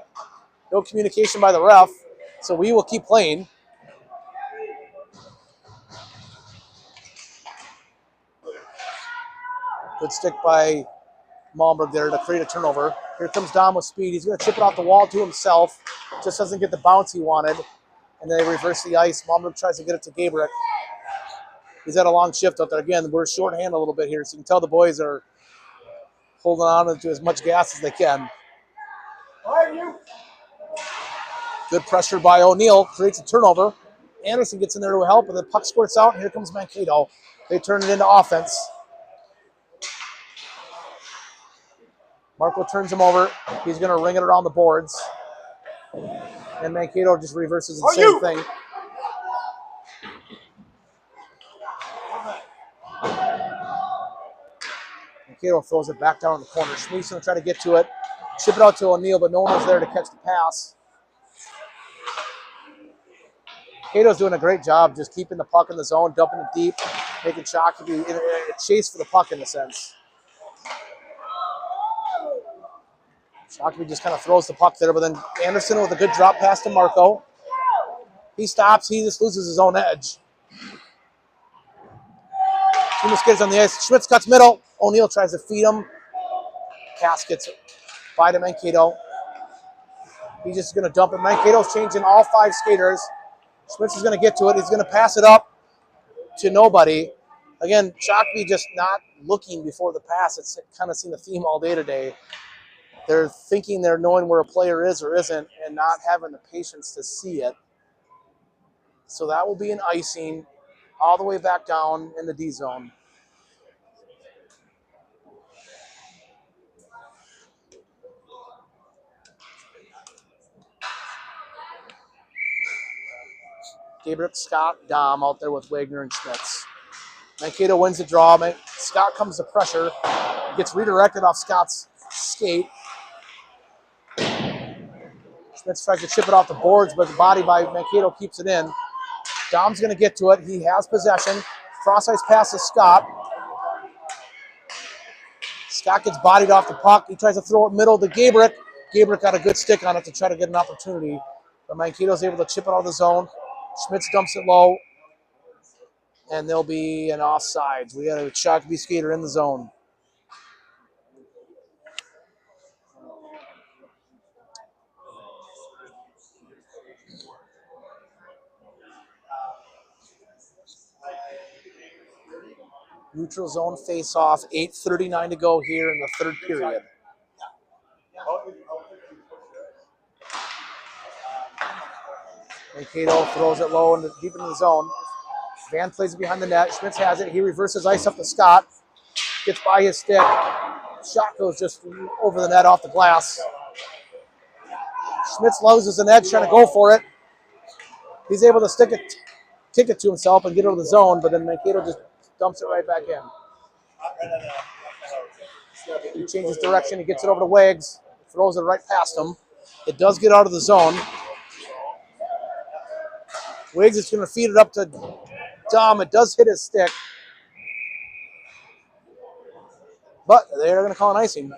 No communication by the ref. So we will keep playing. Good stick by Malmberg there to create a turnover. Here comes Dom with speed. He's going to chip it off the wall to himself. Just doesn't get the bounce he wanted. And then they reverse the ice. Malmberg tries to get it to Gabriel. He's had a long shift out there. Again, we're shorthand a little bit here, so you can tell the boys are holding on to as much gas as they can. Good pressure by O'Neill. Creates a turnover. Anderson gets in there to help, and the puck squirts out, and here comes Mankato. They turn it into offense. Marco turns him over. He's going to ring it around the boards. And Mankato just reverses the same thing. Mankato throws it back down in the corner. Schmeek's going to try to get to it. Chip it out to O'Neill, but no one was there to catch the pass. Mankato's doing a great job just keeping the puck in the zone, dumping it deep, making Shakopee a chase for the puck in a sense. Shakopee just kind of throws the puck there, but then Anderson with a good drop pass to Marco. He stops. He just loses his own edge. Two more skaters on the ice. Schmitz cuts middle. O'Neill tries to feed him. Cass gets by to Mankato. He's just going to dump it. Mankato's changing all 5 skaters. Schmitz is going to get to it. He's going to pass it up to nobody. Again, Shakopee just not looking before the pass. It's kind of seen the theme all day today. They're thinking they're knowing where a player is or isn't and not having the patience to see it. So that will be an icing all the way back down in the D zone. Gabriel, Scott, Dom out there with Wagner and Schmitz. Mankato wins the draw. Scott comes to pressure. Gets redirected off Scott's skate. Schmitz tries to chip it off the boards, but the body by Mankato keeps it in. Dom's going to get to it. He has possession. Cross-ice pass to Scott. Scott gets bodied off the puck. He tries to throw it middle to Gabriel. Gabriel got a good stick on it to try to get an opportunity. But Mankato's able to chip it out of the zone. Schmitz dumps it low. And there'll be an offsides. We got a Shakopee skater in the zone. Neutral zone face-off. 8:39 to go here in the third period. Mankato throws it low and deep into the zone. Van plays it behind the net. Schmitz has it. He reverses ice up to Scott. Gets by his stick. Shot goes just over the net off the glass. Schmitz loses an edge trying to go for it. He's able to kick it to himself and get out of the zone, but then Mankato just dumps it right back in. He changes direction. He gets it over to Wags. Throws it right past him. It does get out of the zone. Wiggs is going to feed it up to Dom. It does hit his stick. But they're going to call an icing.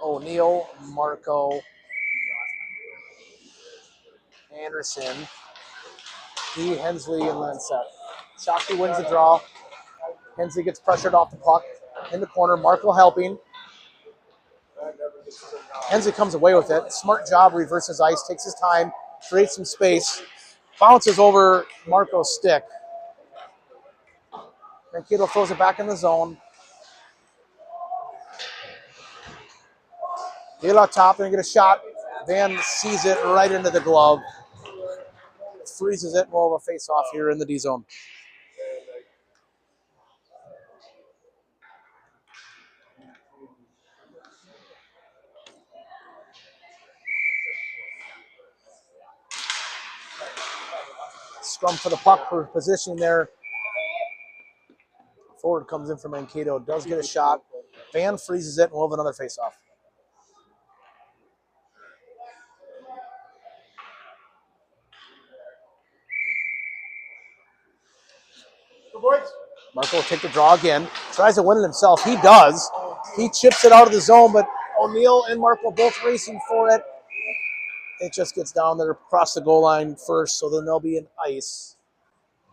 O'Neill, Marco, Anderson, Hensley, and Lancet. Shakopee wins the draw. Hensley gets pressured off the puck in the corner. Marco helping. Hensley comes away with it. Smart job, reverses ice, takes his time, creates some space, bounces over Marco's stick. Mankato throws it back in the zone. Gala top and get a shot. Van sees it right into the glove. Freezes it. We'll have a face-off here in the D zone. Scrum for the puck for positioning there. Forward comes in for Mankato. Does get a shot. Van freezes it, and we'll have another face-off. Marco will take the draw again. Tries to win it himself. He does. He chips it out of the zone, but O'Neill and Marco both racing for it. It just gets down there across the goal line first, so then there'll be an ice.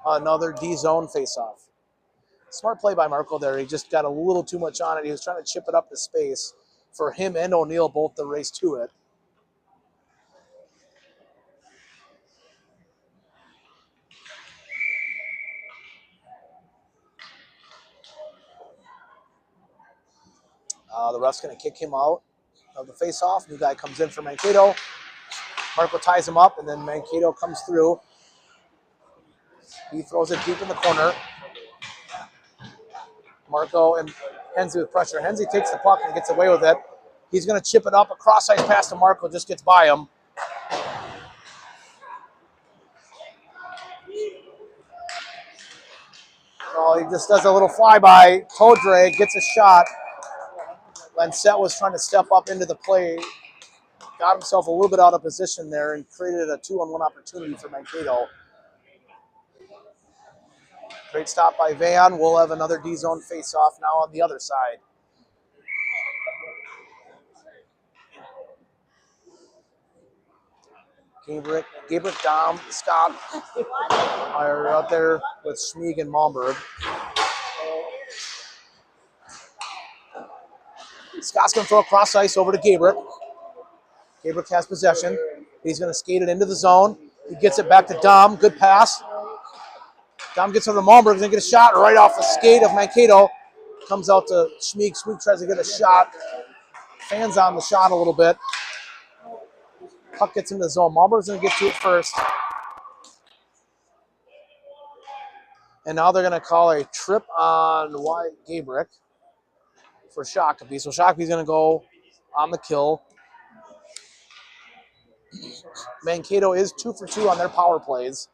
Another D-zone face-off. Smart play by Marco there. He just got a little too much on it. He was trying to chip it up to space for him and O'Neill both to race to it. The ref's going to kick him out of the face-off. New guy comes in for Mankato. Marco ties him up, and then Mankato comes through. He throws it deep in the corner. Marco and Hensley with pressure. Hensley takes the puck and gets away with it. He's going to chip it up. A cross-ice pass to Marco just gets by him. Oh, he just does a little flyby. Toe drag, gets a shot. Lancette was trying to step up into the play, got himself a little bit out of position there and created a 2-on-1 opportunity for Mankato. Great stop by Van. We'll have another D-zone face-off now on the other side. Gabrick, Dom, Scott are out there with Schmieg and Malmberg. Scott's going to throw a cross ice over to Gabrick. Gabrick has possession. He's going to skate it into the zone. He gets it back to Dom. Good pass. Dom gets over to Malmberg. He's going to get a shot right off the skate of Mankato. Comes out to Schmieg. Schmieg tries to get a shot. Fans on the shot a little bit. Puck gets into the zone. Malmberg's going to get to it first. And now they're going to call a trip on Gabrick for Shakopee. So Shakopee's going to go on the kill. Mankato is 2 for 2 on their power plays.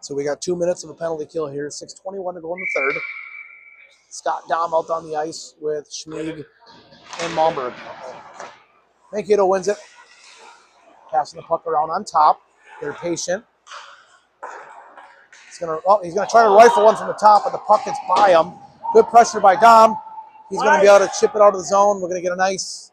So we got 2 minutes of a penalty kill here. 6:21 to go in the third. Scott Dom out on the ice with Schmieg and Malmberg. Mankato wins it. Passing the puck around on top. They're patient. He's gonna try to rifle one from the top, but the puck gets by him. Good pressure by Dom. He's gonna be able to chip it out of the zone. We're gonna get a nice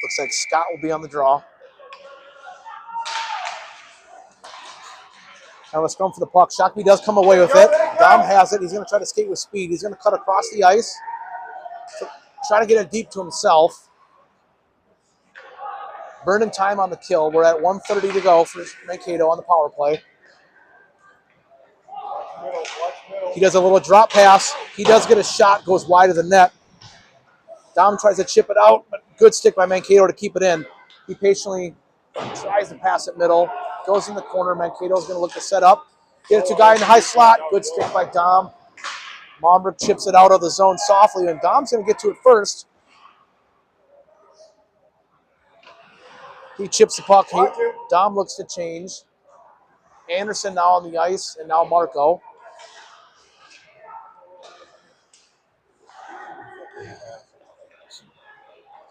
looks like Scott will be on the draw. Now let's go for the puck. Shakopee does come away with it. Dom has it. He's going to try to skate with speed. He's going to cut across the ice. Try to get it deep to himself. Burning time on the kill. We're at 1:30 to go for Mankato on the power play. He does a little drop pass. He does get a shot. Goes wide of the net. Dom tries to chip it out, but good stick by Mankato to keep it in. He patiently tries to pass it middle. Goes in the corner. Mankato's going to look to set up. Get it to a guy in the high slot. Good stick by Dom. Malmberg chips it out of the zone softly, and Dom's going to get to it first. He chips the puck. Dom looks to change. Anderson now on the ice, and now Marco.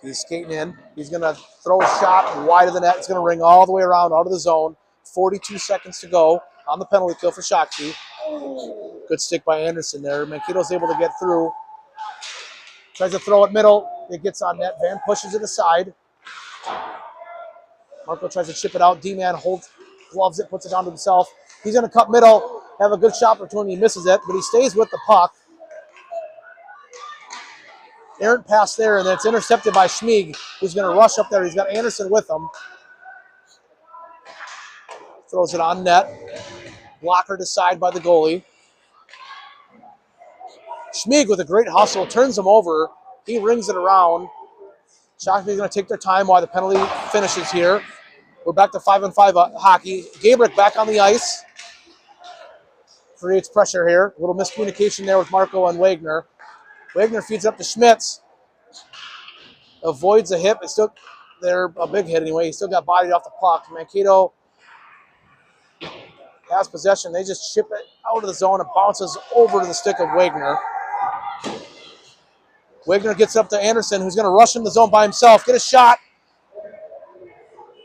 He's skating in. He's going to throw a shot wide of the net. It's going to ring all the way around out of the zone. 42 seconds to go on the penalty kill for Shakopee. Good stick by Anderson there. Mankato's able to get through. Tries to throw it middle. It gets on net. Van pushes it aside. Marco tries to chip it out. D-man holds, gloves it, puts it down to himself. He's going to cut middle, have a good shot opportunity. He misses it, but he stays with the puck. Errant pass there, and then it's intercepted by Schmieg, who's going to rush up there. He's got Anderson with him. Throws it on net. Blocker to side by the goalie. Schmieg with a great hustle, turns him over. He rings it around. Shakopee's going to take their time while the penalty finishes here. We're back to 5-on-5 hockey. Gabrick back on the ice. Creates pressure here. A little miscommunication there with Marco and Wagner. Wagner feeds up to Schmitz. Avoids a hit. It's still they're a big hit anyway. He still got bodied off the puck. Mankato has possession. They just chip it out of the zone. It bounces over to the stick of Wagner. Wagner gets up to Anderson, who's going to rush in the zone by himself. Get a shot.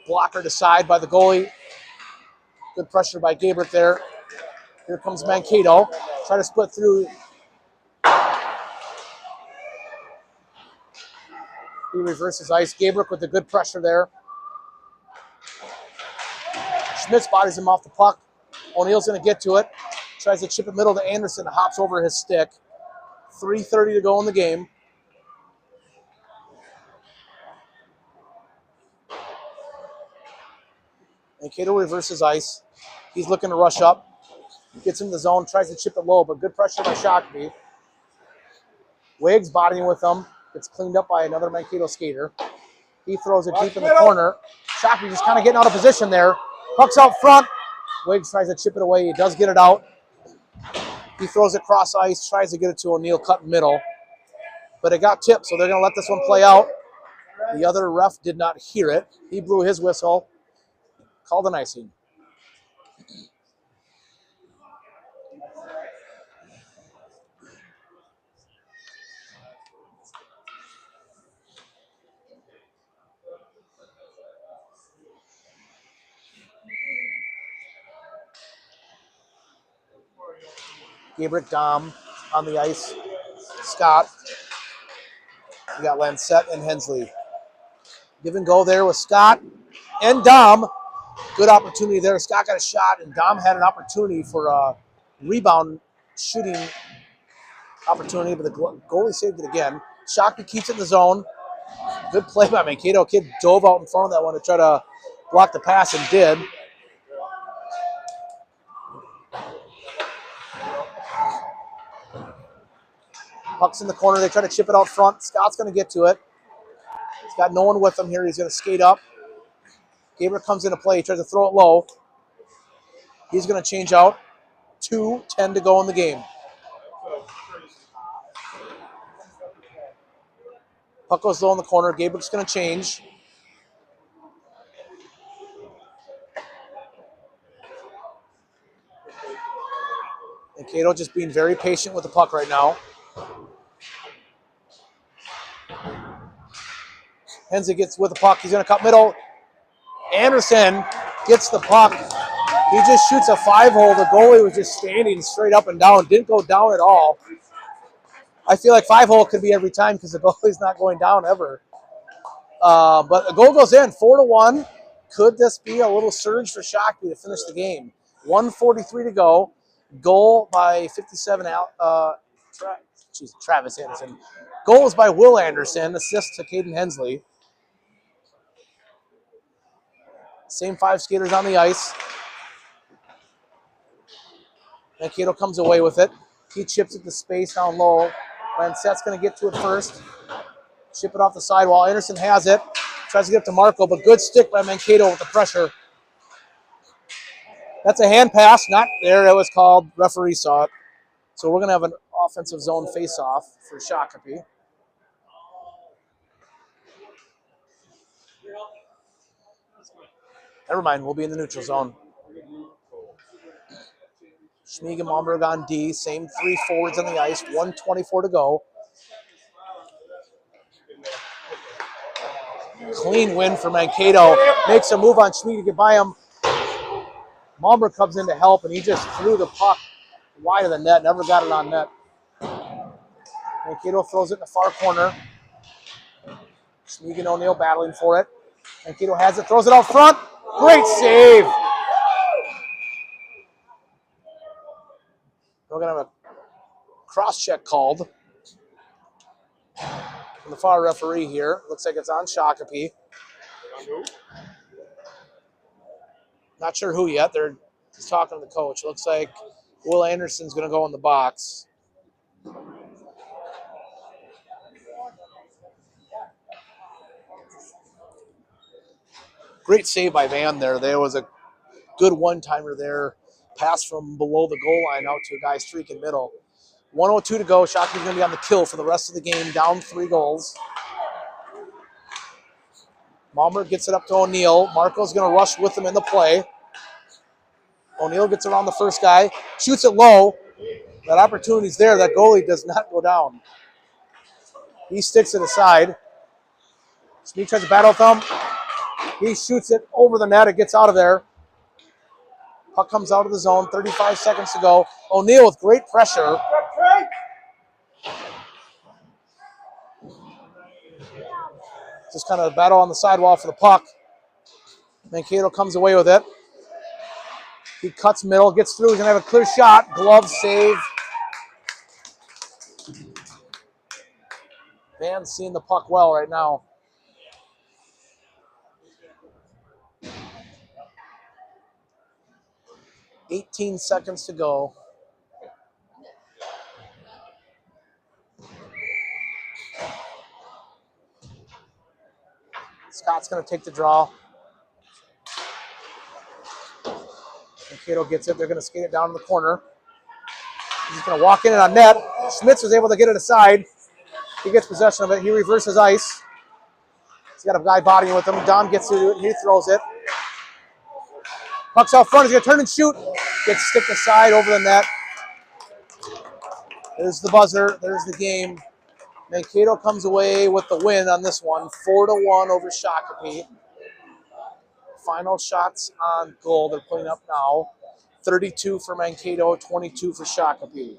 Blocker to side by the goalie. Good pressure by Gabrick there. Here comes Mankato. Try to split through. He reverses ice. Gabrick with the good pressure there. Schmitz bodies him off the puck. O'Neill's going to get to it. Tries to chip it middle to Anderson. Hops over his stick. 3:30 to go in the game. Mankato reverses ice. He's looking to rush up. Gets in the zone. Tries to chip it low, but good pressure by Shakopee. Wiggs bodying with him. Gets cleaned up by another Mankato skater. He throws it deep in the corner. Shakopee just kind of getting out of position there. Puck's out front. Wiggs tries to chip it away. He does get it out. He throws it cross ice. Tries to get it to O'Neill, cut middle. but it got tipped, so they're going to let this one play out. The other ref did not hear it. He blew his whistle, called an icing. Gabrick Dom on the ice. Scott. We got Lancette and Hensley. Give and go there with Scott and Dom. Good opportunity there. Scott got a shot, and Dom had an opportunity for a rebound shooting opportunity, but the goalie saved it again. Shakopee keeps it in the zone. Good play by Mankato. Kid dove out in front of that one to try to block the pass and did. Puck's in the corner. They try to chip it out front. Scott's going to get to it. He's got no one with him here. He's going to skate up. Gabriel comes into play. He tries to throw it low. He's going to change out. 2:10 to go in the game. Puck goes low in the corner. Gabriel's going to change. And Cato just being very patient with the puck right now. Hensley gets with the puck. He's going to cut middle. Anderson gets the puck. He just shoots a 5-hole. The goalie was just standing straight up and down. Didn't go down at all. I feel like 5-hole could be every time because the goalie's not going down ever. But the goal goes in, 4-1. Could this be a little surge for Shakopee to finish the game? 1:43 to go. Goal by 57. Travis Anderson. Goal is by Will Anderson. Assist to Caden Hensley. Same 5 skaters on the ice. Mankato comes away with it. He chips it to space down low. Lancette's going to get to it first. Chip it off the sidewall. Anderson has it. Tries to get up to Marco, but good stick by Mankato with the pressure. That's a hand pass. Not there. It was called. Referee saw it. So we're going to have an offensive zone face-off for Shakopee. Never mind. We'll be in the neutral zone. Schmieg and Momberg on D. Same 3 forwards on the ice. 1:24 to go. Clean win for Mankato. Makes a move on Schmieg to get by him. Momberg comes in to help, and he just threw the puck wide of the net. Never got it on net. Mankato throws it in the far corner. Schmieg and O'Neill battling for it. Mankato has it, throws it out front. Great save. We're going to have a cross-check called from the far referee here. Looks like it's on Shakopee. Not sure who yet. They're just talking to the coach. Looks like Will Anderson's going to go in the box. Great save by Van there. There was a good one-timer there. Pass from below the goal line out to a guy streaking middle. 1:02 to go. Shokepee's going to be on the kill for the rest of the game. Down 3 goals. Malmer gets it up to O'Neill. Marco's going to rush with him in the play. O'Neill gets around the first guy. Shoots it low. That opportunity's there. That goalie does not go down. He sticks it aside. Schmieg tries to battle with him. He shoots it over the net. It gets out of there. Puck comes out of the zone. 35 seconds to go. O'Neill with great pressure. Just kind of a battle on the sidewall for the puck. Mankato comes away with it. He cuts middle, gets through. He's going to have a clear shot. Glove save. Van's seeing the puck well right now. $18 seconds to go. Scott's going to take the draw. Mankato gets it. They're going to skate it down in the corner. He's going to walk in and on net. Schmitz was able to get it aside. He gets possession of it. He reverses ice. He's got a guy bodying with him. Dom gets to it. He throws it. Puck's out front. He's going to turn and shoot. Gets sticked aside over the net. There's the buzzer. There's the game. Mankato comes away with the win on this one, 4-1 over Shakopee. Final shots on goal they're putting up now. 32 for Mankato, 22 for Shakopee.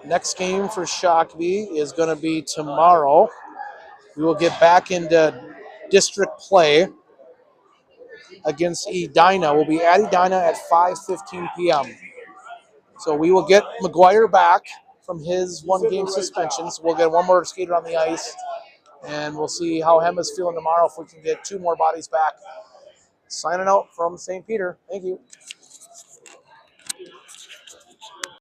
Next game for Shakopee is going to be tomorrow. We will get back into district play against Edina. We'll be at Edina at 5:15 p.m. So we will get McGuire back from his one-game suspension. So we'll get one more skater on the ice, and we'll see how Hema's feeling tomorrow if we can get two more bodies back. Signing out from St. Peter. Thank you.